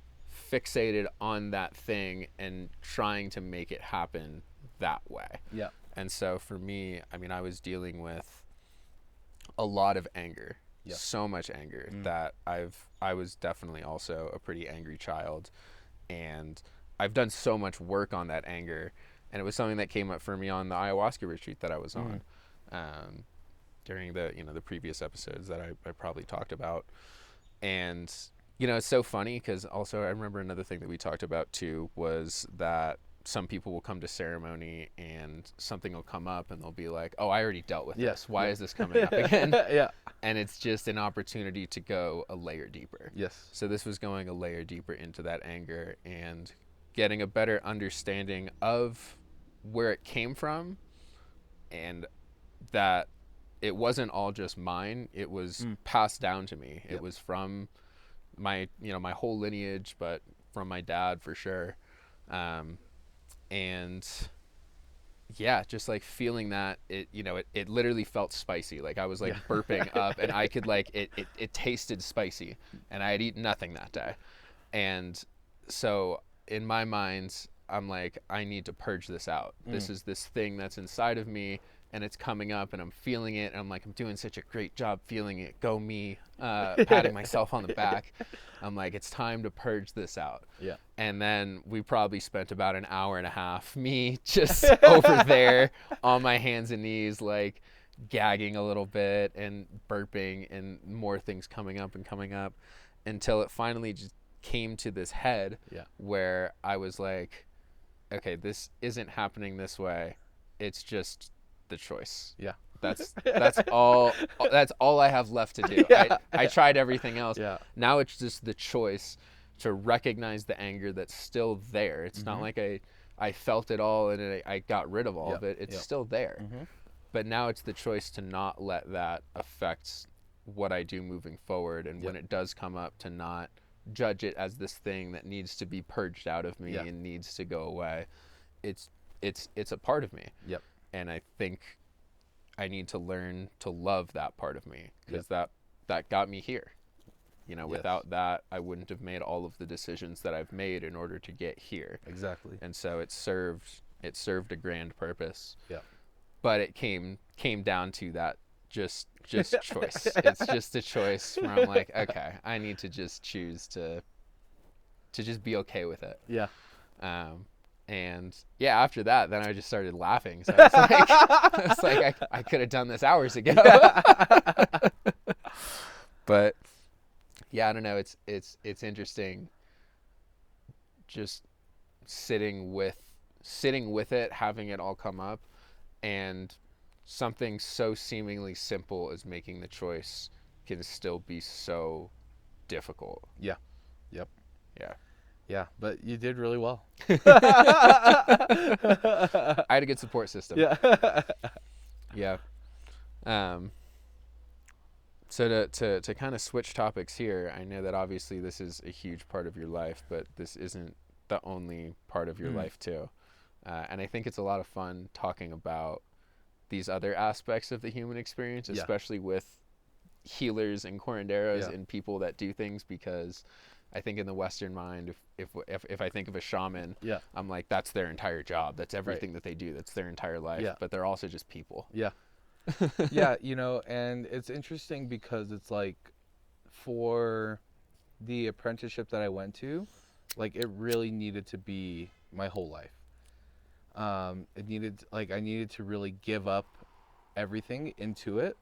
Speaker 1: fixated on that thing and trying to make it happen that way.
Speaker 2: Yeah.
Speaker 1: And so for me, I mean, I was dealing with a lot of anger.
Speaker 2: Yeah.
Speaker 1: So much anger that I was definitely also a pretty angry child, and I've done so much work on that anger, and it was something that came up for me on the ayahuasca retreat that I was on, during the the previous episodes that I probably talked about. And it's so funny because also I remember another thing that we talked about too was that some people will come to ceremony and something will come up and they'll be like, oh, I already dealt with this. Why is this coming up again?
Speaker 2: Yeah.
Speaker 1: And it's just an opportunity to go a layer deeper.
Speaker 2: Yes.
Speaker 1: So this was going a layer deeper into that anger and getting a better understanding of where it came from, and that it wasn't all just mine. It was passed down to me. It was from my, my whole lineage, but from my dad for sure. And yeah, just like feeling that it literally felt spicy. Like I was like burping up, and I could like, it tasted spicy, and I had eaten nothing that day. And so in my mind, I'm like, I need to purge this out. This is this thing that's inside of me, and it's coming up, and I'm feeling it, and I'm like, I'm doing such a great job feeling it. Go me, patting myself on the back. I'm like, it's time to purge this out.
Speaker 2: Yeah.
Speaker 1: And then we probably spent about an hour and a half, me just over there on my hands and knees, like gagging a little bit and burping, and more things coming up, until it finally just came to this head where I was like, okay, this isn't happening this way. It's just the choice.
Speaker 2: Yeah.
Speaker 1: That's all I have left to do. I tried everything else.
Speaker 2: Yeah.
Speaker 1: Now it's just the choice to recognize the anger that's still there. It's not like I felt it all and I got rid of all of it. It's still there. But now it's the choice to not let that affect what I do moving forward, and when it does come up, to not judge it as this thing that needs to be purged out of me and needs to go away. It's a part of me.
Speaker 2: Yep.
Speaker 1: And I think I need to learn to love that part of me, because that got me here. Without that, I wouldn't have made all of the decisions that I've made in order to get here.
Speaker 2: Exactly.
Speaker 1: And so it served a grand purpose.
Speaker 2: Yeah.
Speaker 1: But it came down to that just choice. It's just a choice where I'm like, okay, I need to just choose to just be okay with it.
Speaker 2: Yeah.
Speaker 1: And yeah, after that, then I just started laughing. So I was like, I could have done this hours ago. But yeah, I don't know. It's interesting. Just sitting with it, having it all come up, and something so seemingly simple as making the choice can still be so difficult.
Speaker 2: Yeah. Yep.
Speaker 1: Yeah.
Speaker 2: Yeah, but you did really well.
Speaker 1: I had a good support system.
Speaker 2: Yeah.
Speaker 1: Yeah. So to kind of switch topics here, I know that obviously this is a huge part of your life, but this isn't the only part of your life too. And I think it's a lot of fun talking about these other aspects of the human experience, especially with healers and curanderos
Speaker 2: Yeah.
Speaker 1: and people that do things, because I think in the Western mind, if I think of a shaman,
Speaker 2: Yeah.
Speaker 1: I'm like, that's their entire job. That's
Speaker 2: Right.
Speaker 1: everything that they do. That's their entire life.
Speaker 2: Yeah.
Speaker 1: But they're also just people.
Speaker 2: Yeah. Yeah, you know, and it's interesting because it's like for the apprenticeship that I went to, like it really needed to be my whole life. It needed like I needed to really give up everything into it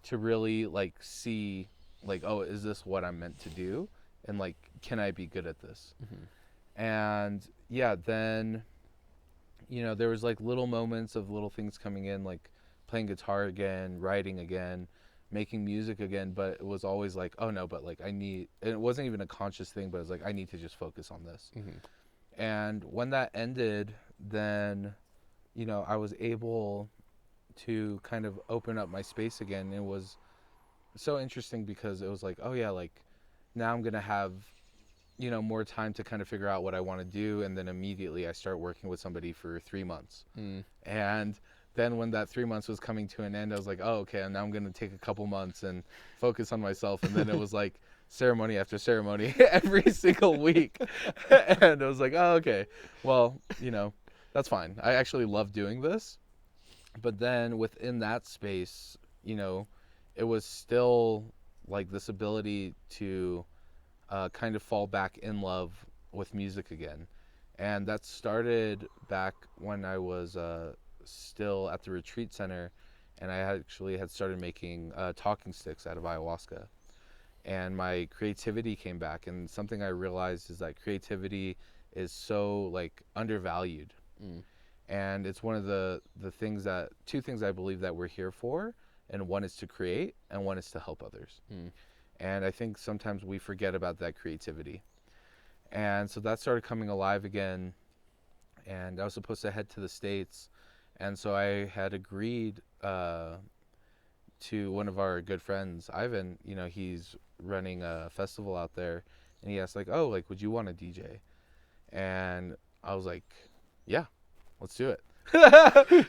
Speaker 2: to really like see like, oh, is this what I'm meant to do? And like, can I be good at this?
Speaker 1: Mm-hmm.
Speaker 2: And yeah, then you know, there was like little moments of little things coming in, like playing guitar again, writing again, making music again. But it was always like, oh no, but like I need, and it wasn't even a conscious thing, but it was like, I need to just focus on this.
Speaker 1: Mm-hmm.
Speaker 2: And when that ended, then, you know, I was able to kind of open up my space again. It was so interesting because it was like, oh yeah, like now I'm going to have, you know, more time to kind of figure out what I want to do. And then immediately I start working with somebody for 3 months.
Speaker 1: Mm.
Speaker 2: And then when that 3 months was coming to an end, I was like, oh, okay, and now I'm going to take a couple months and focus on myself. And then it was like ceremony after ceremony every single week. And I was like, oh, okay, well, you know, that's fine. I actually love doing this. But then within that space, you know, it was still like this ability to kind of fall back in love with music again. And that started back when I was still at the retreat center, and I actually had started making talking sticks out of ayahuasca. And my creativity came back, and something I realized is that creativity is so like undervalued.
Speaker 1: Mm.
Speaker 2: And it's one of the things that two things I believe that we're here for, and one is to create and one is to help others.
Speaker 1: Mm.
Speaker 2: And I think sometimes we forget about that creativity. And so that started coming alive again. And I was supposed to head to the States. And so I had agreed to one of our good friends, Ivan. You know, he's running a festival out there. And he asked, like, oh, like, would you want to DJ? And I was like, yeah, let's do it.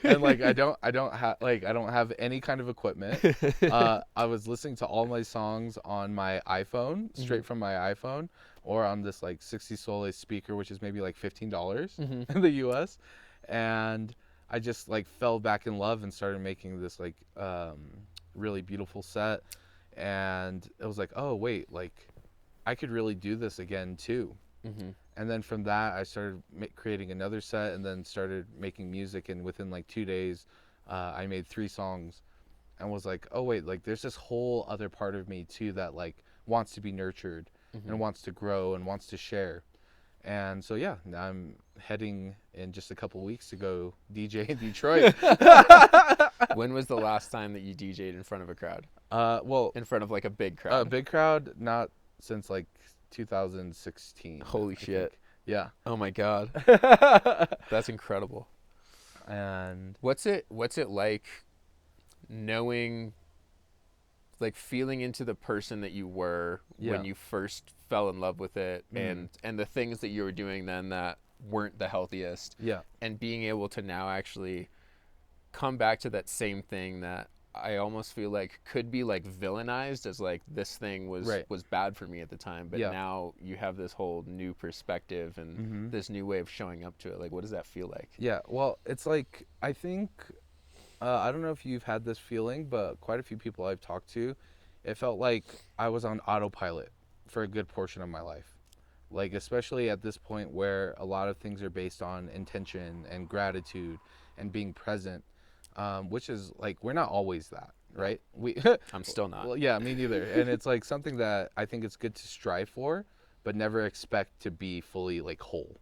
Speaker 2: And like I don't have any kind of equipment. I was listening to all my songs on my iPhone, straight from my iPhone, or on this like 60 Soleil speaker, which is maybe like $15 in the US. And I just like fell back in love and started making this like really beautiful set. And it was like, oh wait, like I could really do this again too.
Speaker 1: Mm-hmm.
Speaker 2: And then from that, I started creating another set, and then started making music. And within like 2 days, I made 3 songs, and was like, oh wait, like there's this whole other part of me too that like wants to be nurtured and wants to grow and wants to share. And so yeah, now I'm heading in just a couple weeks to go DJ in Detroit.
Speaker 1: When was the last time that you DJ'd in front of a crowd?
Speaker 2: Well,
Speaker 1: In front of like a big crowd?
Speaker 2: a big crowd, not since like 2016.
Speaker 1: Holy shit.
Speaker 2: Think. Yeah.
Speaker 1: Oh my God. That's incredible.
Speaker 2: And
Speaker 1: What's it like knowing, like feeling into the person that you were when you first fell in love with it, and the things that you were doing then that weren't the healthiest, and being able to now actually come back to that same thing that I almost feel like could be like villainized as like this thing was bad for me at the time, but now you have this whole new perspective and this new way of showing up to it. Like, what does that feel like?
Speaker 2: Yeah, well, it's like I think I don't know if you've had this feeling, but quite a few people I've talked to, it felt like I was on autopilot for a good portion of my life. Like especially at this point where a lot of things are based on intention and gratitude and being present. Which is like we're not always that, right?
Speaker 1: I'm still not.
Speaker 2: Well, yeah, me neither. And it's like something that I think it's good to strive for, but never expect to be fully like whole.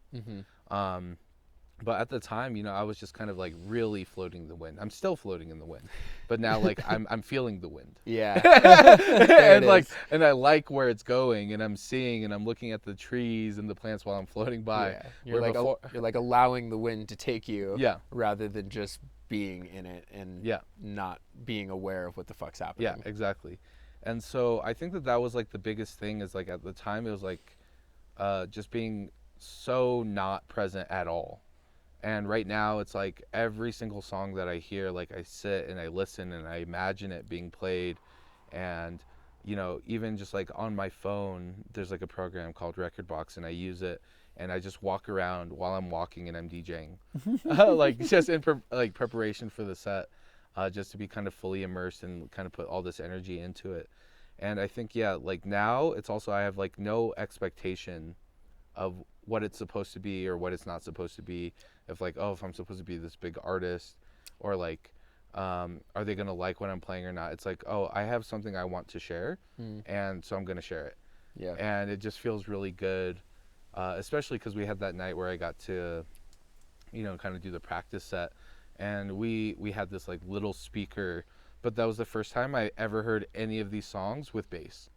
Speaker 2: But at the time, you know, I was just kind of like really floating in the wind. I'm still floating in the wind, but now like I'm feeling the wind.
Speaker 1: Yeah.
Speaker 2: And like and I like where it's going, and I'm seeing and I'm looking at the trees and the plants while I'm floating by.
Speaker 1: Yeah. You're like allowing the wind to take you.
Speaker 2: Yeah.
Speaker 1: Rather than just being in it and not being aware of what the fuck's happening.
Speaker 2: Yeah, exactly. And so I think that was like the biggest thing is like at the time it was like just being so not present at all. And right now it's like every single song that I hear, like I sit and I listen and I imagine it being played, And even just like on my phone, there's like a program called Record Box, and I use it, and I just walk around while I'm walking and I'm DJing, like just in like preparation for the set, just to be kind of fully immersed and kind of put all this energy into it. And I think, yeah, like now it's also, I have like no expectation of what it's supposed to be or what it's not supposed to be. If like, oh, if I'm supposed to be this big artist, or like, are they gonna like what I'm playing or not? It's like, oh, I have something I want to share, and so I'm gonna share it.
Speaker 1: Yeah.
Speaker 2: And it just feels really good, especially because we had that night where I got to, kind of do the practice set, and we had this like little speaker, but that was the first time I ever heard any of these songs with bass.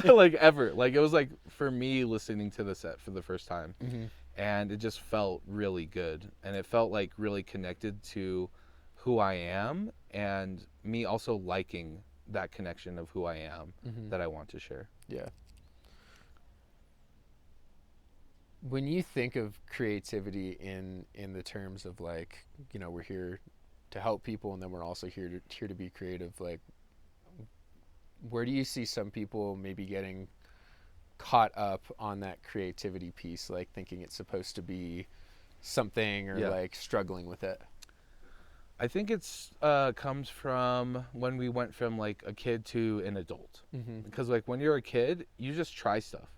Speaker 2: Like ever. Like it was like for me listening to the set for the first time. And it just felt really good, and it felt like really connected to who I am, and me also liking that connection of who I am that I want to share.
Speaker 1: Yeah. When you think of creativity in the terms of like, we're here to help people, and then we're also here to be creative, like where do you see some people maybe getting caught up on that creativity piece, like thinking it's supposed to be something, or like struggling with it?
Speaker 2: I think it's comes from when we went from like a kid to an adult. Because like when you're a kid, you just try stuff.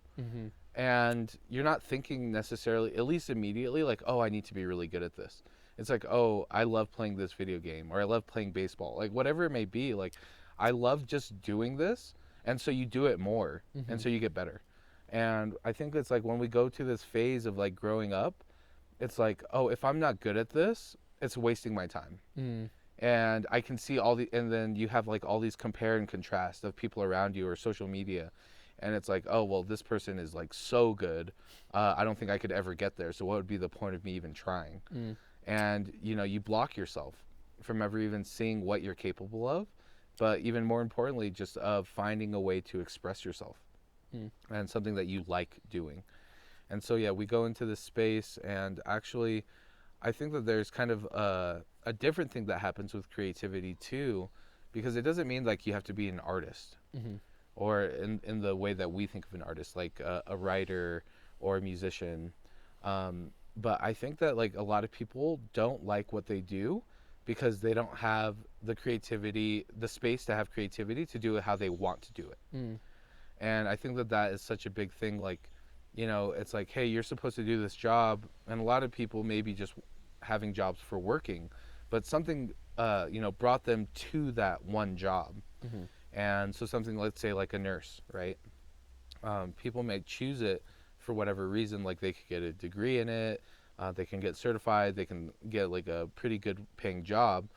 Speaker 2: And you're not thinking necessarily, at least immediately, like, oh, I need to be really good at this. It's like, oh, I love playing this video game, or I love playing baseball, like whatever it may be. Like I love just doing this, and so you do it more, and so you get better. And I think it's like when we go to this phase of like growing up, it's like, oh, if I'm not good at this, it's wasting my time. And I can see and then you have like all these compare and contrast of people around you or social media. And it's like, oh, well, this person is like so good. I don't think I could ever get there. So what would be the point of me even trying? And, you block yourself from ever even seeing what you're capable of. But even more importantly, just of finding a way to express yourself. And something that you like doing. And so, yeah, we go into this space, and actually, I think that there's kind of a different thing that happens with creativity too, because it doesn't mean like you have to be an artist, or in the way that we think of an artist, like a writer or a musician. But I think that like a lot of people don't like what they do because they don't have the creativity, the space to have creativity to do it how they want to do it. And I think that that is such a big thing. Like, it's like, hey, you're supposed to do this job. And a lot of people maybe just having jobs for working, but something, brought them to that one job. And so something, let's say like a nurse, right? People may choose it for whatever reason. Like they could get a degree in it. They can get certified. They can get like a pretty good paying job.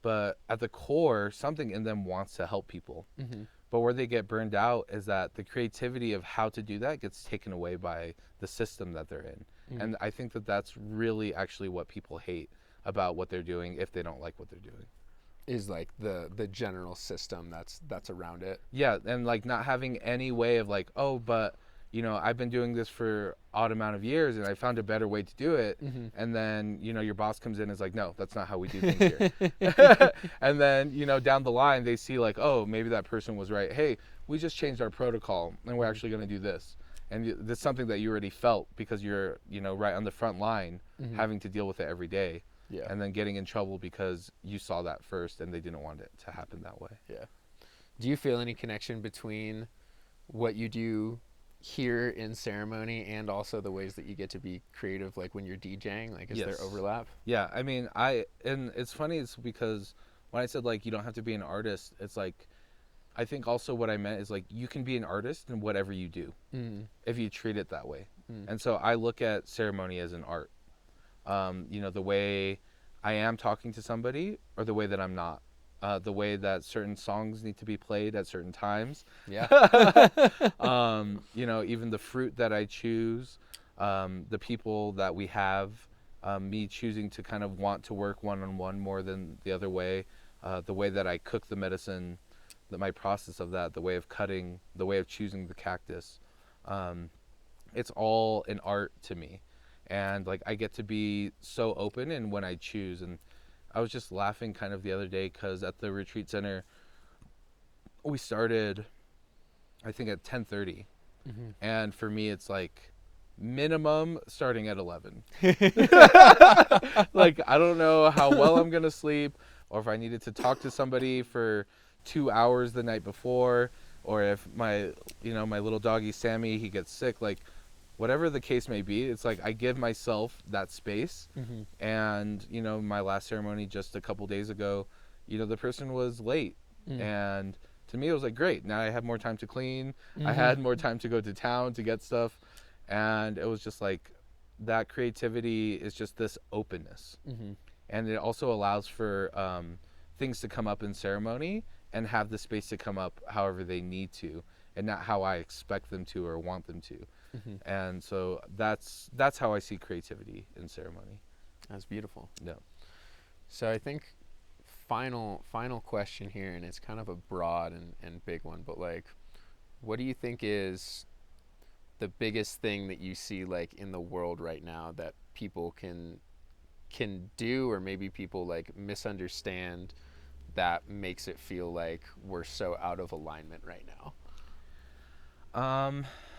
Speaker 2: But at the core, something in them wants to help people. But where they get burned out is that the creativity of how to do that gets taken away by the system that they're in. And I think that that's really actually what people hate about what they're doing if they don't like what they're doing.
Speaker 1: Is like the general system that's around it.
Speaker 2: Yeah, and like not having any way of like, oh, but I've been doing this for odd amount of years and I found a better way to do it. And then, your boss comes in and is like, no, that's not how we do things here. And then, down the line, they see like, oh, maybe that person was right. Hey, we just changed our protocol and we're actually going to do this. And that's something that you already felt because you're, right on the front line having to deal with it every day.
Speaker 1: Yeah.
Speaker 2: And then getting in trouble because you saw that first and they didn't want it to happen that way.
Speaker 1: Yeah. Do you feel any connection between what you do here in ceremony and also the ways that you get to be creative, like when you're DJing? Like, is there overlap?
Speaker 2: Yeah, I mean, and it's funny, it's because when I said like you don't have to be an artist, it's like I think also what I meant is like you can be an artist in whatever you do if you treat it that way. And so I look at ceremony as an art. The way I am talking to somebody or the way that I'm not. The way that certain songs need to be played at certain times.
Speaker 1: Yeah.
Speaker 2: Even the fruit that I choose, the people that we have, me choosing to kind of want to work one-on-one more than the other way, the way that I cook the medicine, my process of that, the way of cutting, the way of choosing the cactus. It's all an art to me. And like I get to be so open in when I choose. And I was just laughing kind of the other day because at the retreat center, we started, I think, at 10:30, and for me it's like minimum starting at 11. Like, I don't know how well I'm gonna sleep, or if I needed to talk to somebody for 2 hours the night before, or if my little doggy Sammy, he gets sick, like whatever the case may be. It's like I give myself that space. And my last ceremony just a couple days ago, the person was late, and to me it was like, great, now I have more time to clean. I had more time to go to town to get stuff, and it was just like that creativity is just this openness. And it also allows for things to come up in ceremony and have the space to come up however they need to, and not how I expect them to or want them to. And so that's how I see creativity in ceremony.
Speaker 1: That's beautiful.
Speaker 2: Yeah.
Speaker 1: So I think final question here, and it's kind of a broad and big one, but like, what do you think is the biggest thing that you see like in the world right now that people can do, or maybe people like misunderstand, that makes it feel like we're so out of alignment right now?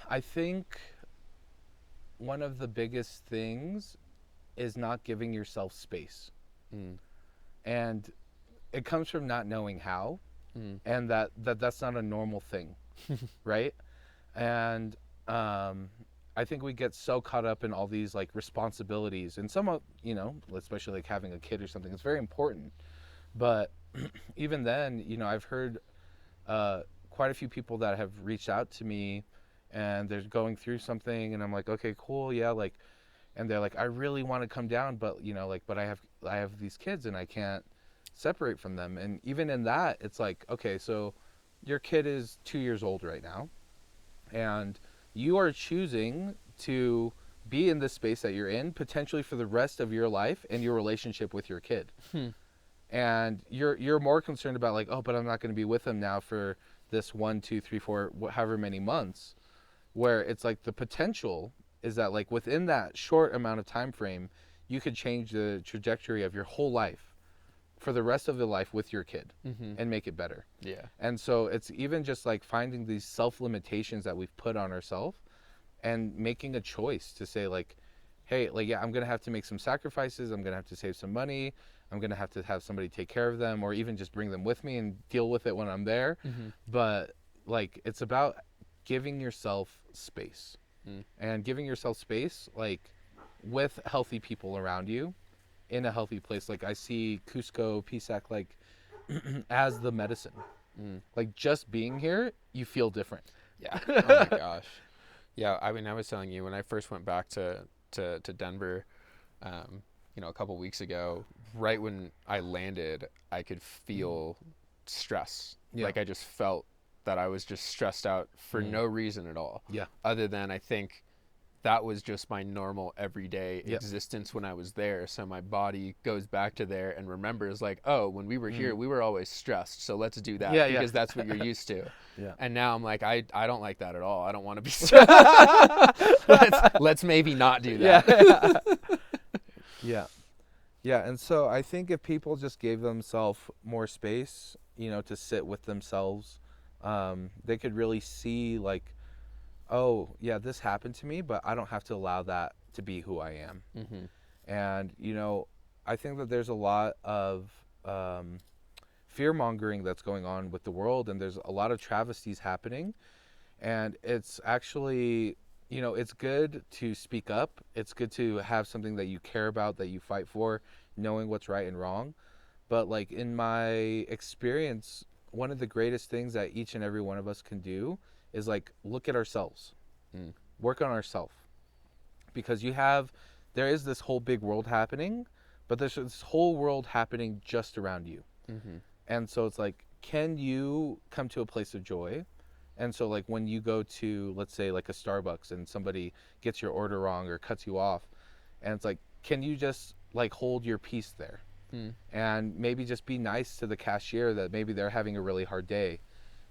Speaker 2: I think one of the biggest things is not giving yourself space. And it comes from not knowing how, and that's not a normal thing. Right? And I think we get so caught up in all these like responsibilities, and some of, especially like having a kid or something, it's very important. But even then, I've heard quite a few people that have reached out to me, and they're going through something, and I'm like, okay, cool, yeah, like, and they're like, I really want to come down, but but I have these kids and I can't separate from them. And even in that, it's like, okay, so your kid is 2 years old right now, and you are choosing to be in this space that you're in potentially for the rest of your life and your relationship with your kid. And you're more concerned about like, oh, but I'm not going to be with him now for this 1, 2, 3, 4, however many months, where it's like the potential is that like within that short amount of time frame, you could change the trajectory of your whole life for the rest of the life with your kid and make it better.
Speaker 1: Yeah.
Speaker 2: And so it's even just like finding these self-limitations that we've put on ourselves and making a choice to say like, hey, like, yeah, I'm going to have to make some sacrifices. I'm going to have to save some money. I'm going to have somebody take care of them, or even just bring them with me and deal with it when I'm there. But like, it's about giving yourself space and giving yourself space, like with healthy people around you in a healthy place. Like I see Cusco, Pisac, like as the medicine. Like just being here, you feel different.
Speaker 1: Yeah. Oh my gosh. Yeah. I mean, I was telling you when I first went back to Denver, a couple weeks ago, right when I landed, I could feel stress.
Speaker 2: Yeah.
Speaker 1: Like I just felt that I was just stressed out for no reason at all.
Speaker 2: Yeah.
Speaker 1: Other than I think that was just my normal everyday existence when I was there. So my body goes back to there and remembers like, oh, when we were here, we were always stressed. So let's do that because that's what you're used to. And now I'm like, I don't like that at all. I don't want to be stressed. let's maybe not do that.
Speaker 2: Yeah. And so I think if people just gave themselves more space, to sit with themselves, they could really see like, oh yeah, this happened to me, but I don't have to allow that to be who I am. And I think that there's a lot of fear mongering that's going on with the world, and there's a lot of travesties happening, and it's actually, it's good to speak up. It's good to have something that you care about, that you fight for, knowing what's right and wrong. But like in my experience, one of the greatest things that each and every one of us can do is like look at ourselves, work on ourselves, because there is this whole big world happening, but there's this whole world happening just around you. And so it's like, can you come to a place of joy? And so like when you go to, let's say like a Starbucks, and somebody gets your order wrong or cuts you off, and it's like, can you just like hold your peace there? And maybe just be nice to the cashier that maybe they're having a really hard day,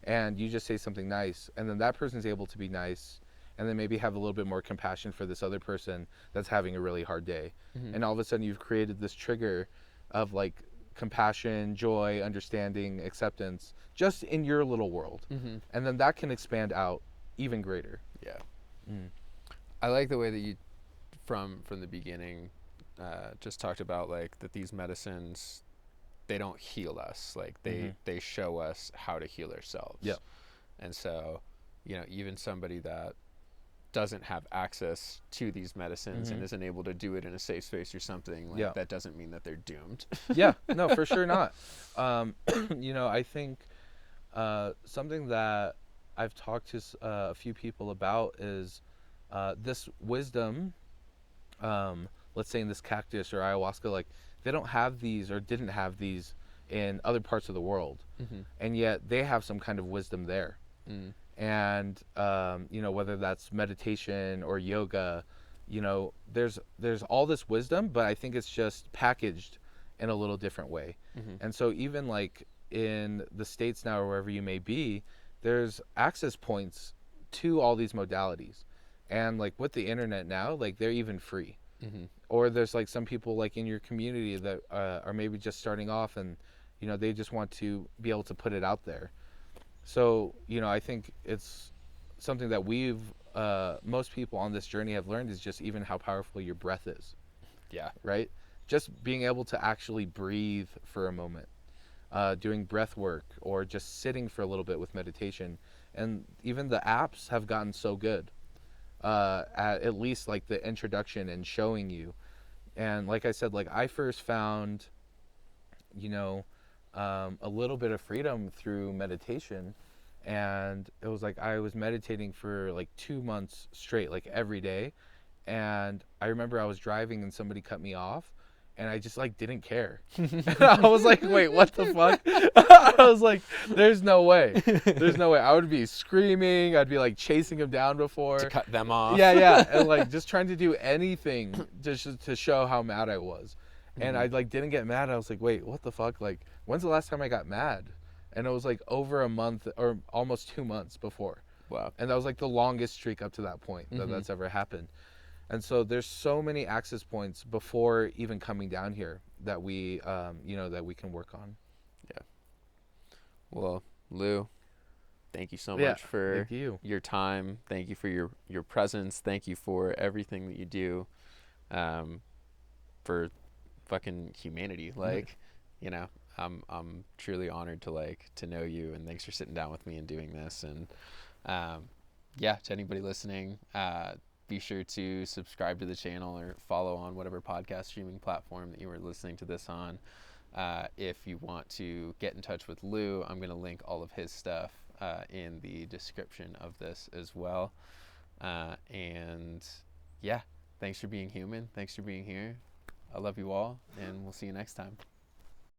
Speaker 2: and you just say something nice, and then that person's able to be nice, and then maybe have a little bit more compassion for this other person that's having a really hard day. And all of a sudden you've created this trigger of like compassion, joy, understanding, acceptance, just in your little world.
Speaker 1: Mm-hmm.
Speaker 2: And then that can expand out even greater.
Speaker 1: Yeah.
Speaker 2: Mm.
Speaker 1: I like the way that you, from the beginning, just talked about like that these medicines, they don't heal us. Like they show us how to heal ourselves.
Speaker 2: Yep.
Speaker 1: And so, even somebody that doesn't have access to these medicines and isn't able to do it in a safe space or something, like that doesn't mean that they're doomed.
Speaker 2: Yeah, no, for sure not. I think something that I've talked to a few people about is this wisdom. Let's say in this cactus or ayahuasca, like they don't have these or didn't have these in other parts of the world, and yet they have some kind of wisdom there. And whether that's meditation or yoga, there's all this wisdom, but I think it's just packaged in a little different way. And so even like in the States now or wherever you may be, there's access points to all these modalities, and like with the internet now, like they're even free. Or there's like some people like in your community that are maybe just starting off, and they just want to be able to put it out there. So, I think it's something that most people on this journey have learned is just even how powerful your breath is.
Speaker 1: Yeah.
Speaker 2: Right? Just being able to actually breathe for a moment, doing breath work, or just sitting for a little bit with meditation. And even the apps have gotten so good at least like the introduction and showing you. And like I said, like I first found, a little bit of freedom through meditation, and it was like I was meditating for like 2 months straight, like every day. And I remember I was driving and somebody cut me off, and I just like didn't care. I was like, wait, what the fuck? I was like, there's no way. I would be screaming. I'd be like chasing him down before.
Speaker 1: To cut them off.
Speaker 2: Yeah. And like just trying to do anything just to show how mad I was. And I like didn't get mad. I was like, wait, what the fuck? Like, when's the last time I got mad? And it was like over a month or almost 2 months before.
Speaker 1: Wow.
Speaker 2: And that was like the longest streak up to that point that's ever happened. And so there's so many access points before even coming down here that we, that we can work on.
Speaker 1: Yeah. Well, Lou, thank you so much for your time. Thank you for your presence. Thank you for everything that you do, for fucking humanity. Like, I'm truly honored to know you, and thanks for sitting down with me and doing this. And to anybody listening, be sure to subscribe to the channel or follow on whatever podcast streaming platform that you were listening to this on. If you want to get in touch with Lou, I'm going to link all of his stuff in the description of this as well. Thanks for being human. Thanks for being here. I love you all, and we'll see you next time.